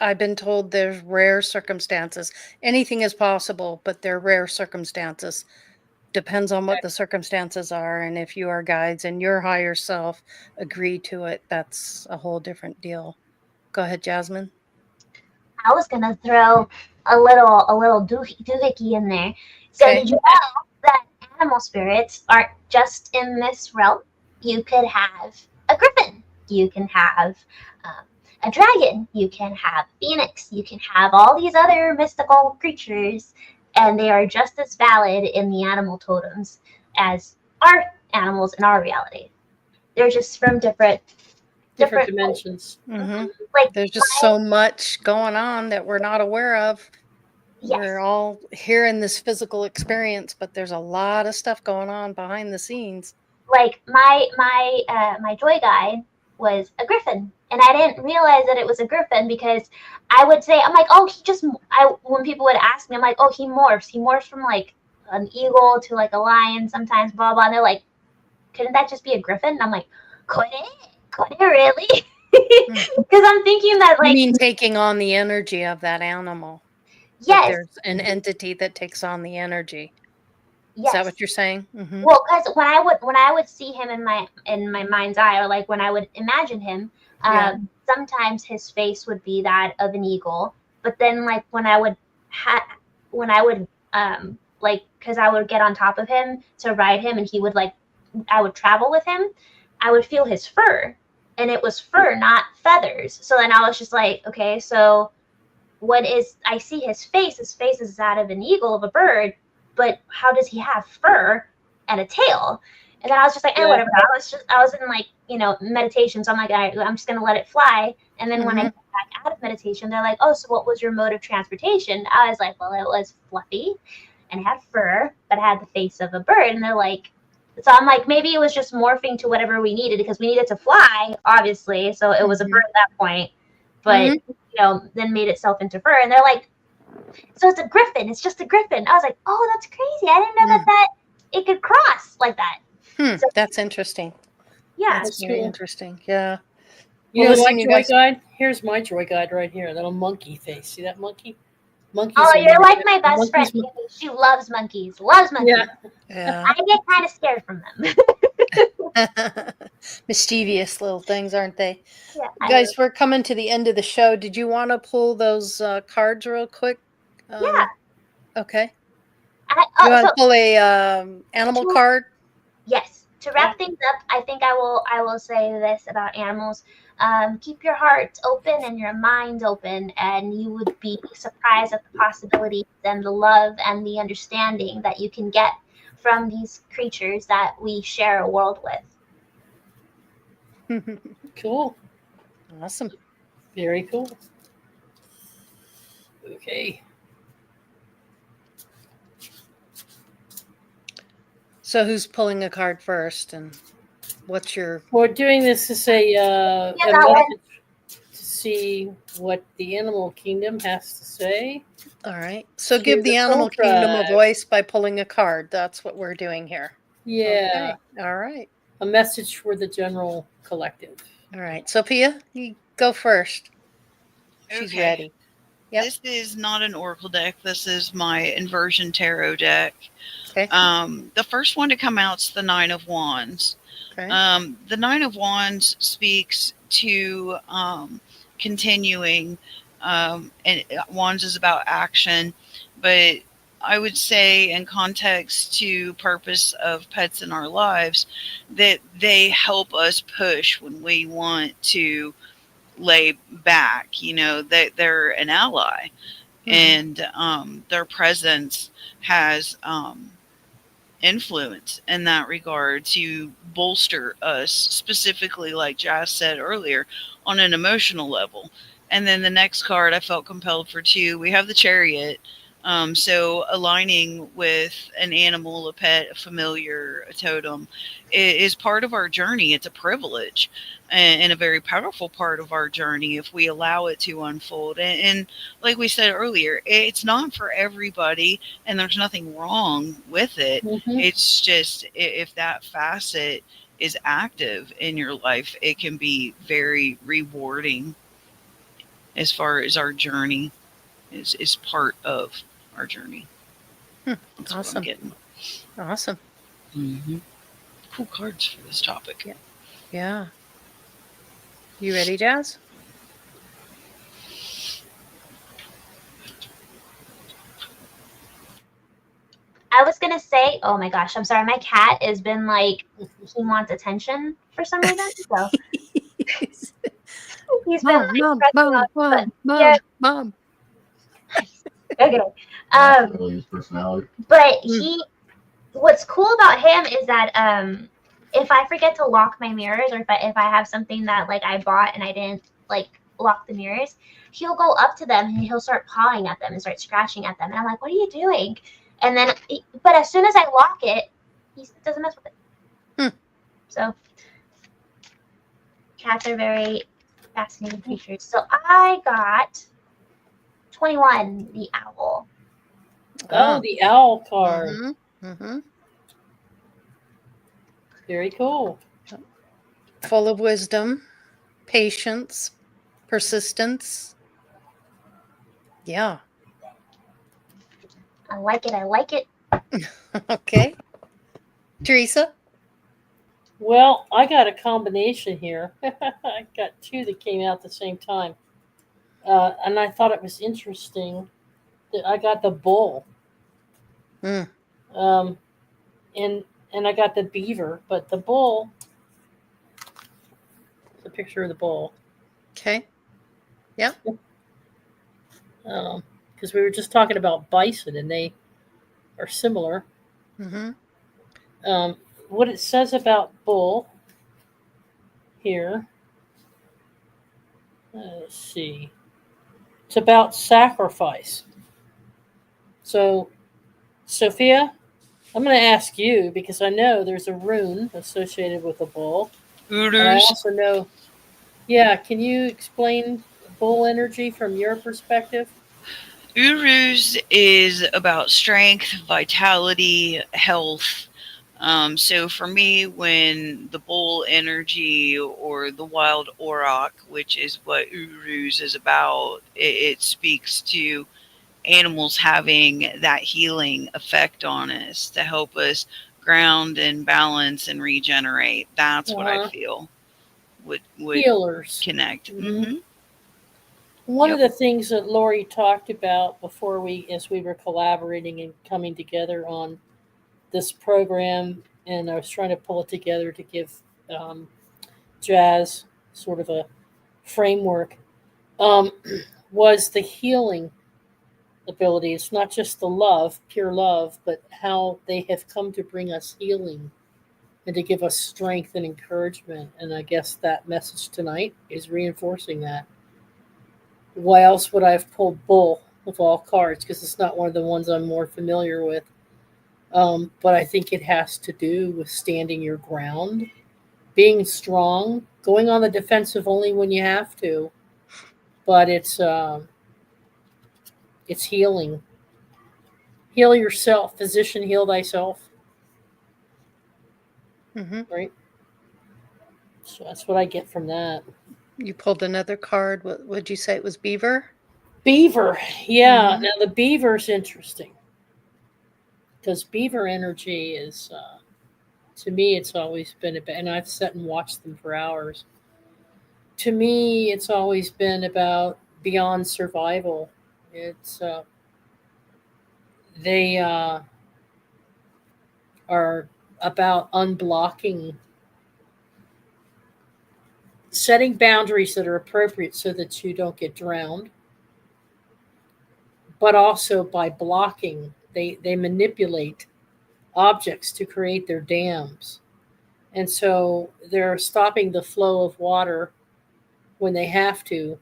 I've been told there's rare circumstances. Anything is possible, but there are rare circumstances. Depends on what the circumstances are, and if you are guides and your higher self agree to it, that's a whole different deal. Go ahead, Jasmine. I was gonna throw a little doohickey in there. So Okay. did you know that animal spirits aren't just in this realm? You could have a griffin. You can have um, a dragon. You can have phoenix. You can have all these other mystical creatures, and they are just as valid in the animal totems as our animals in our reality. They're just from Different different dimensions. Hmm. like There's just my so much going on that we're not aware of. We're yes. all here in this physical experience, but there's a lot of stuff going on behind the scenes. Like my joy guide was a griffin, and I didn't realize that it was a griffin because I would say I'm like, oh, he just I when people would ask me, I'm like, oh, he morphs from like an eagle to like a lion sometimes, blah blah, and they're like, couldn't that just be a griffin? And I'm like, could it really? Because I'm thinking that, You like, mean taking on the energy of that animal? That yes, there's an entity that takes on the energy. Is that yes. what you're saying? Mm-hmm. Well, because when I would see him in my mind's eye, or like when I would imagine him, Yeah. sometimes his face would be that of an eagle. But then, like when I would like, because I would get on top of him to ride him, and he would like, I would travel with him, I would feel his fur, and it was fur, not feathers. So then I was just like, okay, so I see his face. His face is that of an eagle, of a bird, but how does he have fur and a tail? And then I was just like, whatever. I was in like, meditation. So I'm like, I'm just gonna let it fly. And then when I Mhm. get back out of meditation, they're like, oh, so what was your mode of transportation? I was like, well, it was fluffy and it had fur, but it had the face of a bird. And they're like, so I'm like, maybe it was just morphing to whatever we needed, because we needed to fly, obviously. So it was a bird at that point. But then made itself into fur. And they're like, so it's a griffin. It's just a griffin. I was like, oh, that's crazy. I didn't know that it could cross like that. So, That's interesting. yeah. That's very cool. interesting. Yeah. You Well, know, listen, my you joy guys. guide? Here's my joy guide right here. Little monkey face. See that monkey? Monkeys Oh, are you're my- like my best friend. monkeys- She loves monkeys. Loves monkeys. Yeah. Yeah. I get kind of scared from them. Mischievous little things, aren't they? Yeah, Guys, we're coming to the end of the show. Did you want to pull those cards real quick? Yeah. Okay. I, You want so to pull a animal card? yes, to wrap things up, I think I will say this about animals. Keep your heart open and your mind open, and you would be surprised at the possibilities and the love and the understanding that you can get from these creatures that we share a world with. Cool. Awesome. Very cool. Okay. So who's pulling a card first, and what's your? We're doing this to say a that one. message to see what the animal kingdom has to say. All right. So To give the the animal soul kingdom a tribe. voice by pulling a card. That's what we're doing here. Yeah. Okay. All right. A message for the general collective. All right. Sophia, you go first. She's Okay. ready. Yep. This is not an oracle deck. This is my inversion tarot deck. Okay. The first one to come out is the Nine of Wands. Okay. The Nine of Wands speaks to continuing, and Wands is about action, but I would say in context to purpose of pets in our lives, that they help us push when we want to lay back, that they're an ally. And their presence has influence in that regard to bolster us, specifically, like Jazz said earlier, on an emotional level. And then the next card I felt compelled for too, we have the Chariot. So aligning with an animal, a pet, a familiar, a totem is part of our journey. It's a privilege and a very powerful part of our journey if we allow it to unfold. And like we said earlier, it's not for everybody, and there's nothing wrong with it. It's just if that facet is active in your life, it can be very rewarding as far as our journey is part of our journey. That's what I'm getting. Awesome. Cool cards for this topic. Yeah. You ready, Jazz? I was gonna say, oh my gosh, I'm sorry, my cat has been like, he wants attention for some reason. So he's been like pressing on, but mom. okay. Really his personality. But what's cool about him is that if I forget to lock my mirrors, or if I have something that like I bought and I didn't like lock the mirrors, he'll go up to them and he'll start pawing at them and start scratching at them, and I'm like, what are you doing? And then but as soon as I lock it, he doesn't mess with it. So cats are very fascinating creatures. So I got 21, the owl. Oh, the owl card. Very cool. Full of wisdom, patience, persistence. Yeah. I like it. I like it. Okay. Teresa? Well, I got a combination here. I got two that came out at the same time. And I thought it was interesting that I got the bull. Mm, Um, and I got the beaver, but the bull, the picture of the bull. okay. Yep. Because we were just talking about bison and they are similar. Mm-hmm. Um, what it says about bull here, let's see, it's about sacrifice. So, Sophia, I'm going to ask you because I know there's a rune associated with a bull. And I Urus. also know, yeah, can you explain bull energy from your perspective? Urus is about strength, vitality, health. So for me, when the bull energy or the wild auroch, which is what Urus is about, it speaks to animals having that healing effect on us to help us ground and balance and regenerate. That's what I Uh-huh. feel would Healers. connect. Hmm. One of Yep. the things that Lori talked about before as we were collaborating and coming together on this program, and I was trying to pull it together to give um, Jazz sort of a framework, um, was the healing ability. It's not just the love, pure love, but how they have come to bring us healing and to give us strength and encouragement. And I guess that message tonight is reinforcing that. Why else would I have pulled Bull of all cards? Because it's not one of the ones I'm more familiar with. But I think it has to do with standing your ground, being strong, going on the defensive only when you have to. But it's healing. Heal yourself, physician. Heal thyself. Mm-hmm. Right. So that's what I get from that. You pulled another card. What would you say it was? Beaver? Beaver. Yeah. Mm-hmm. Now the beaver's interesting because beaver energy is, to me, it's always been about, and I've sat and watched them for hours. To me, it's always been about beyond survival. It's they are about unblocking, setting boundaries that are appropriate so that you don't get drowned, but also by blocking, they manipulate objects to create their dams. And so they're stopping the flow of water when they have to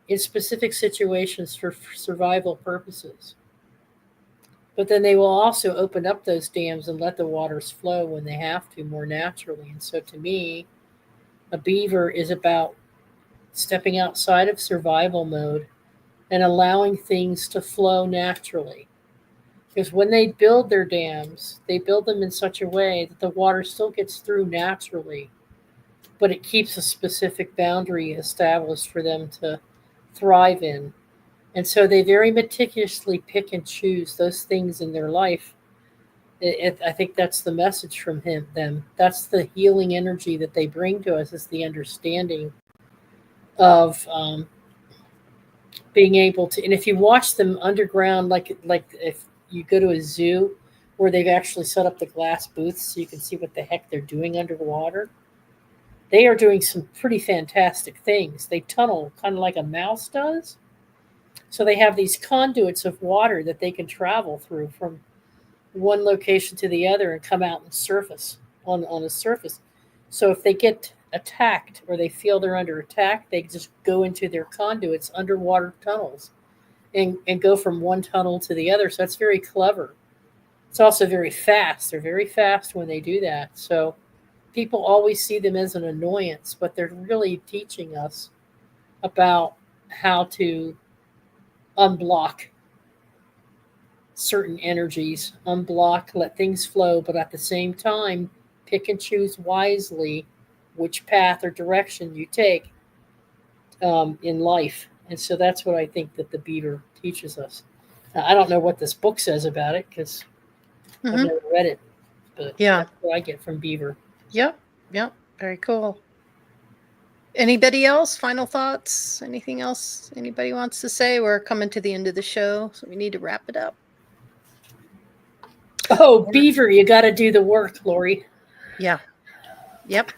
in specific situations for survival purposes. But then they will also open up those dams and let the waters flow when they have to more naturally. And so to me, a beaver is about stepping outside of survival mode and allowing things to flow naturally. Because when they build their dams, they build them in such a way that the water still gets through naturally, but it keeps a specific boundary established for them to thrive in. And so they very meticulously pick and choose those things in their life. I think that's the message from them. That's the healing energy that they bring to us, is the understanding of being able to. And if you watch them underground, like if you go to a zoo where they've actually set up the glass booths so you can see what the heck they're doing underwater, they are doing some pretty fantastic things. They tunnel kind of like a mouse does. So they have these conduits of water that they can travel through from one location to the other and come out and surface on a surface. So if they get attacked or they feel they're under attack, they just go into their conduits, underwater tunnels, and go from one tunnel to the other. So that's very clever. It's also very fast. They're very fast when they do that. So people always see them as an annoyance, but they're really teaching us about how to unblock certain energies, unblock, let things flow, but at the same time, pick and choose wisely which path or direction you take in life. And so that's what I think that the beaver teaches us. Now, I don't know what this book says about it because I've Mhm. never read it, but Yeah. that's what I get from beaver. Yep. Yep. Very cool. Anybody else? Final thoughts? Anything else anybody wants to say? We're coming to the end of the show, so we need to wrap it up. Oh, beaver, you got to do the work, Lori. Yeah. Yep.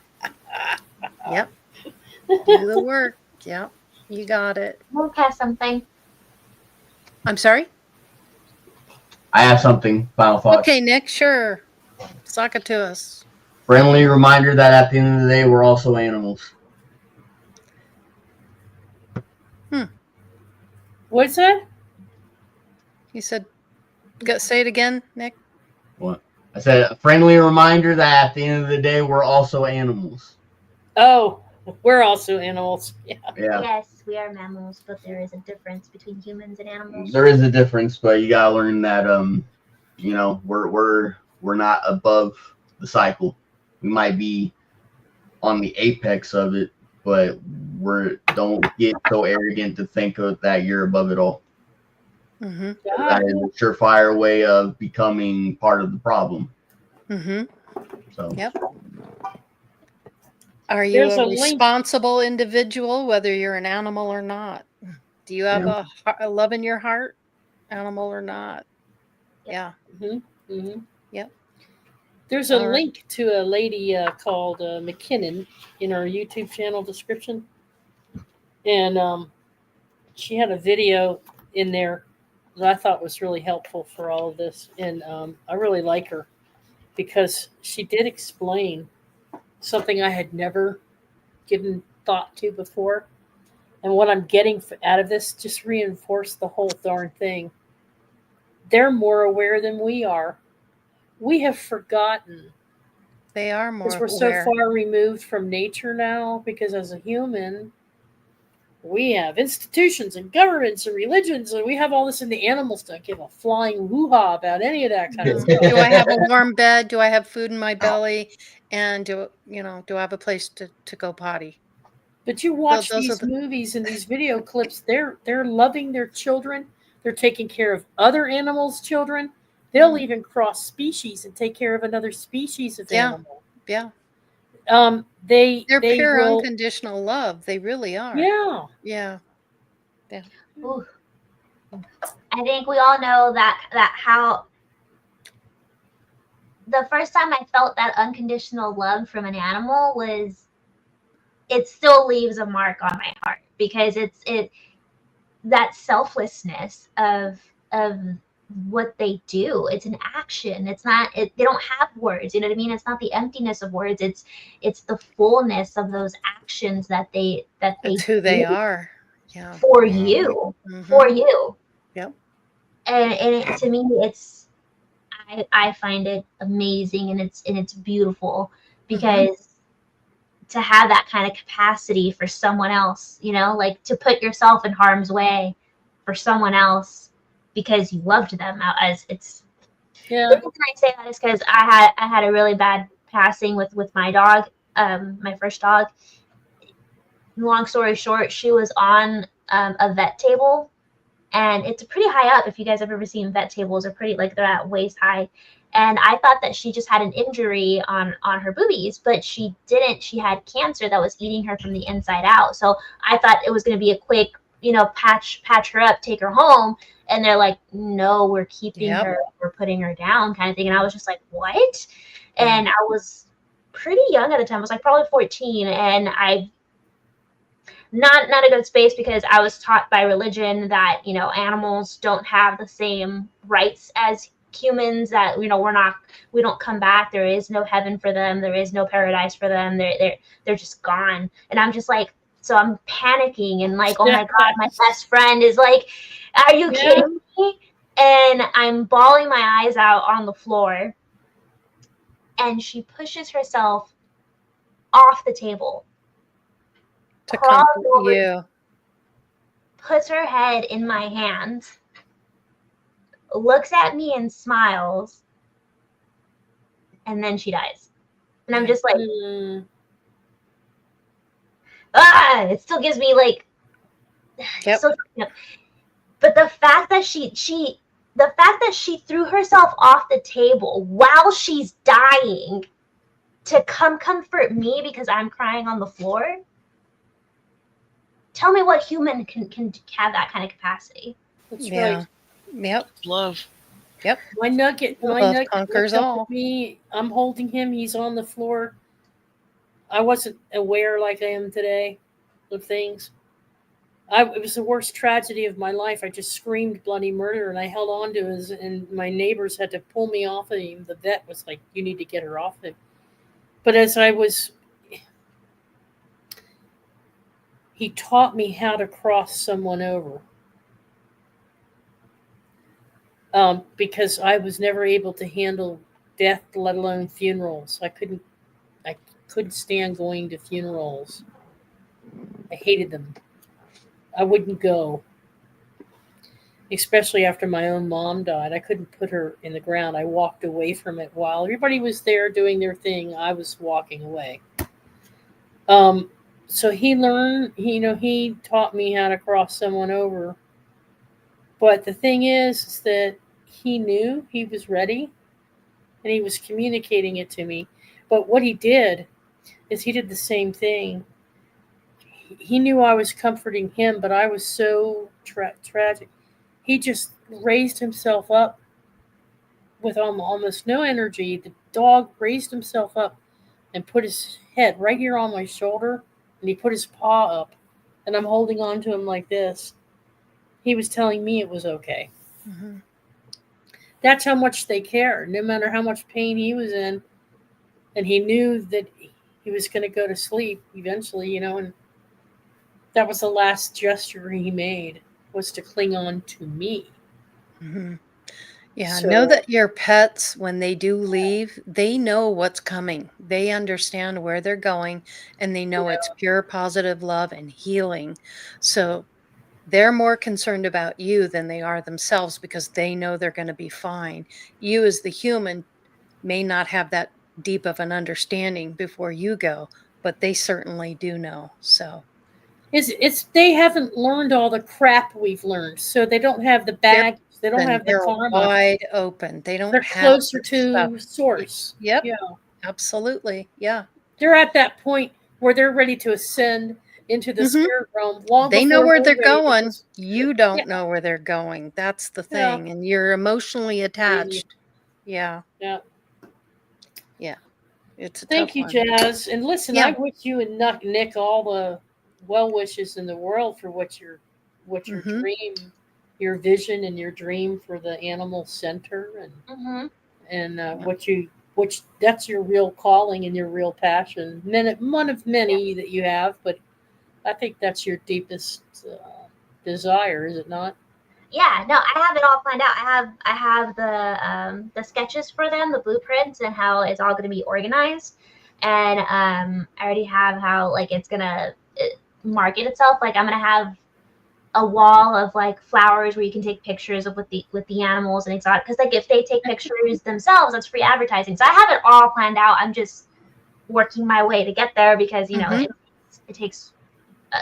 Yep. Do the work. Yep. You got it. Luke has something. I'm sorry? I have something. Final thoughts. Okay, Nick, sure. Sock it to us. Friendly reminder that at the end of the day, we're also animals. What's that? He said, say it again, Nick. What? I said a friendly reminder that at the end of the day, we're also animals. Oh, we're also animals. Yeah. Yeah. Yes, we are mammals, but there is a difference between humans and animals. There is a difference, but you gotta learn that you know, we're not above the cycle. We might be on the apex of it, but don't get so arrogant to think of that you're above it all. Mm-hmm. That is a surefire way of becoming part of the problem. Mm-hmm. So Yep. Are you There's a a link. responsible individual, whether you're an animal or not? Do you have a love in your heart, animal or not? Yeah. Mm-hmm. Mm-hmm. Yep. There's a All right. link to a lady called McKinnon in our YouTube channel description. And she had a video in there that I thought was really helpful for all of this. And I really like her because she did explain something I had never given thought to before. And what I'm getting out of this just reinforced the whole darn thing. They're more aware than we are. We have forgotten They are more because we're so aware. far removed from nature now. Because as a human, we have institutions and governments and religions, and we have all this, and the animals don't give a flying woo-ha about any of that kind of stuff. Do I have a warm bed? Do I have food in my belly? And do I have a place to go potty? But you watch Those are these movies and these video clips, they're loving their children. They're taking care of other animals' children. They'll even cross species and take care of another species of animal. Yeah. They're Pure will, unconditional love. They really are. Yeah. Yeah. Ooh. I think we all know that how the first time I felt that unconditional love from an animal was, it still leaves a mark on my heart, because that selflessness of what they do. It's an action. It's not, they don't have words, you know what I mean? It's not the emptiness of words. It's the fullness of those actions that they That's who they are. Yeah. For you. Mm-hmm. For you. Yep. And to me, I find it amazing, and it's beautiful, because to have that kind of capacity for someone else, like to put yourself in harm's way for someone else because you loved them. As it's, yeah. The reason I say that is because I had a really bad passing with my dog, my first dog. Long story short, she was on a vet table. And it's pretty high up. If you guys have ever seen vet tables, are pretty, like, they're at waist high. And I thought that she just had an injury on her boobies, but she didn't. She had cancer that was eating her from the inside out. So I thought it was going to be a quick, patch her up, take her home. And they're like, no, we're keeping her, we're putting her down, kind of thing. And I was just like, what? And I was pretty young at the time. I was like probably 14, and not a good space, because I was taught by religion that animals don't have the same rights as humans, that we don't come back. There is no heaven for them. There is no paradise for them. They're just gone. And I'm just like, so I'm panicking and like, oh my God, my best friend is like, are you kidding me? And I'm bawling my eyes out on the floor, and she pushes herself off the table to comfort you, puts her head in my hands, looks at me and smiles, and then she dies. And I'm just like, it still gives me like, Yep. so, but the fact that she threw herself off the table while she's dying to come comfort me because I'm crying on the floor. Tell me what human can have that kind of capacity. That's Yeah. right. Yep. Love. Yep. My nugget Love looked conquers up all. at me. I'm holding him. He's on the floor. I wasn't aware like I am today of things. It was the worst tragedy of my life. I just screamed bloody murder, and I held on to his, and my neighbors had to pull me off of him. The vet was like, "You need to get her off him." But as I was, he taught me how to cross someone over. Because I was never able to handle death, let alone funerals. I couldn't stand going to funerals. I hated them. I wouldn't go, especially after my own mom died. I couldn't put her in the ground. I walked away from it while everybody was there doing their thing. I was walking away. So he learned, he taught me how to cross someone over. But the thing is that he knew he was ready and he was communicating it to me. But what he did is he did the same thing. He knew I was comforting him, but I was so tragic. He just raised himself up with almost no energy. The dog raised himself up and put his head right here on my shoulder, and he put his paw up, and I'm holding on to him like this. He was telling me it was okay. Mm-hmm. That's how much they care, no matter how much pain he was in. And he knew that he was going to go to sleep eventually, and that was the last gesture he made, was to cling on to me. Mm-hmm. Yeah, know So, that your pets, when they do leave, they know what's coming. They understand where they're going, and they know it's yeah, pure positive love and healing. So they're more concerned about you than they are themselves because they know they're going to be fine. You, as the human, may not have that deep of an understanding before you go, but they certainly do know. So it's they haven't learned all the crap we've learned, so they don't have the they're baggage, they don't open. have the They're karma. wide open. They don't They're have closer the stuff. to source. Yep, Yeah, absolutely. Yeah. they're at that point where they're ready to ascend into the Mhm. spirit realm long They know before where we're they're ready to going. just. You Yeah, don't know where they're going. That's the yeah, thing, and you're emotionally crazy. attached. Yeah, Yeah. yeah. It's a Thank tough you, one. Jazz. And listen, I Yeah. wish you and Nick all the well wishes in the world for what your Mhm. dream, your vision, and your dream for the animal center, Mm-hmm. and Yeah. which that's your real calling and your real passion. One of Yeah. many that you have, but I think that's your deepest desire, is it not? Yeah, no, I have it all planned out. I have the sketches for them, the blueprints, and how it's all going to be organized. And I already have how like it's gonna market itself. Like I'm gonna have a wall of like flowers where you can take pictures of with the animals and exotic. Because like if they take pictures themselves, that's free advertising. So I have it all planned out. I'm just working my way to get there because Mhm. it takes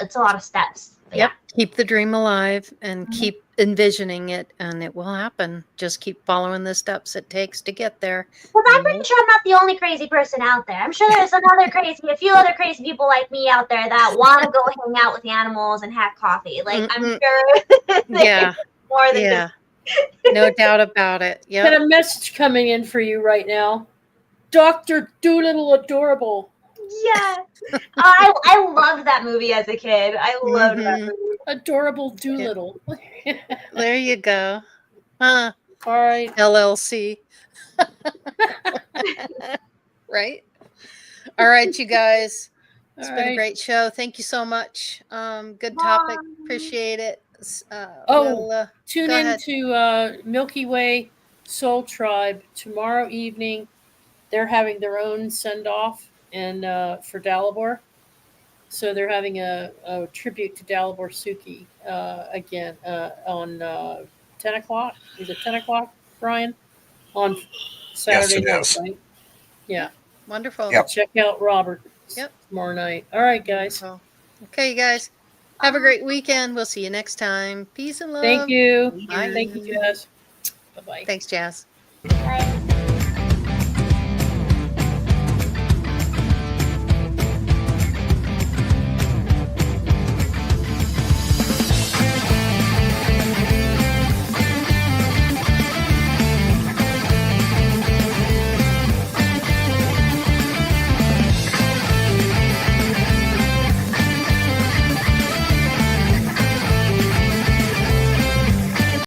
it's a lot of steps. But yeah. Yep. Keep the dream alive and Mhm. keep envisioning it, and it will happen. Just keep following the steps it takes to get there. Because I'm You pretty know. sure I'm not the only crazy person out there. I'm sure there's a few other crazy people like me out there that want to go hang out with the animals and have coffee. Like I'm Mm-mm. sure Yeah. there's more than just Yeah. No doubt about it. Got Yep. a message coming in for you right now, Doctor Doolittle, adorable, yeah. I loved that movie as a kid. I loved that Mhm. movie. adorable Yeah. Doolittle. There you go. Huh. All right, LLC. Right? All right, you guys. all It's been a right. great show. Thank you so much. Good topic. Bye. Appreciate it. Oh, We'll tune go in ahead. to Milky Way Soul Tribe tomorrow evening. They're having their own send off and for Dalibor. So they're having a tribute to Dalibor Suki again on 10 o'clock. Is it 10 o'clock, Brian? On Yes, Saturday it night, is. right? Yeah. Wonderful. Yep. Check out Robert Yep. tomorrow night. All right, guys. Wonderful. Okay, you guys. Have a great weekend. We'll see you next time. Peace and love. Thank you. Bye. Thank you, Jazz. Bye bye. Thanks, Jazz. Bye.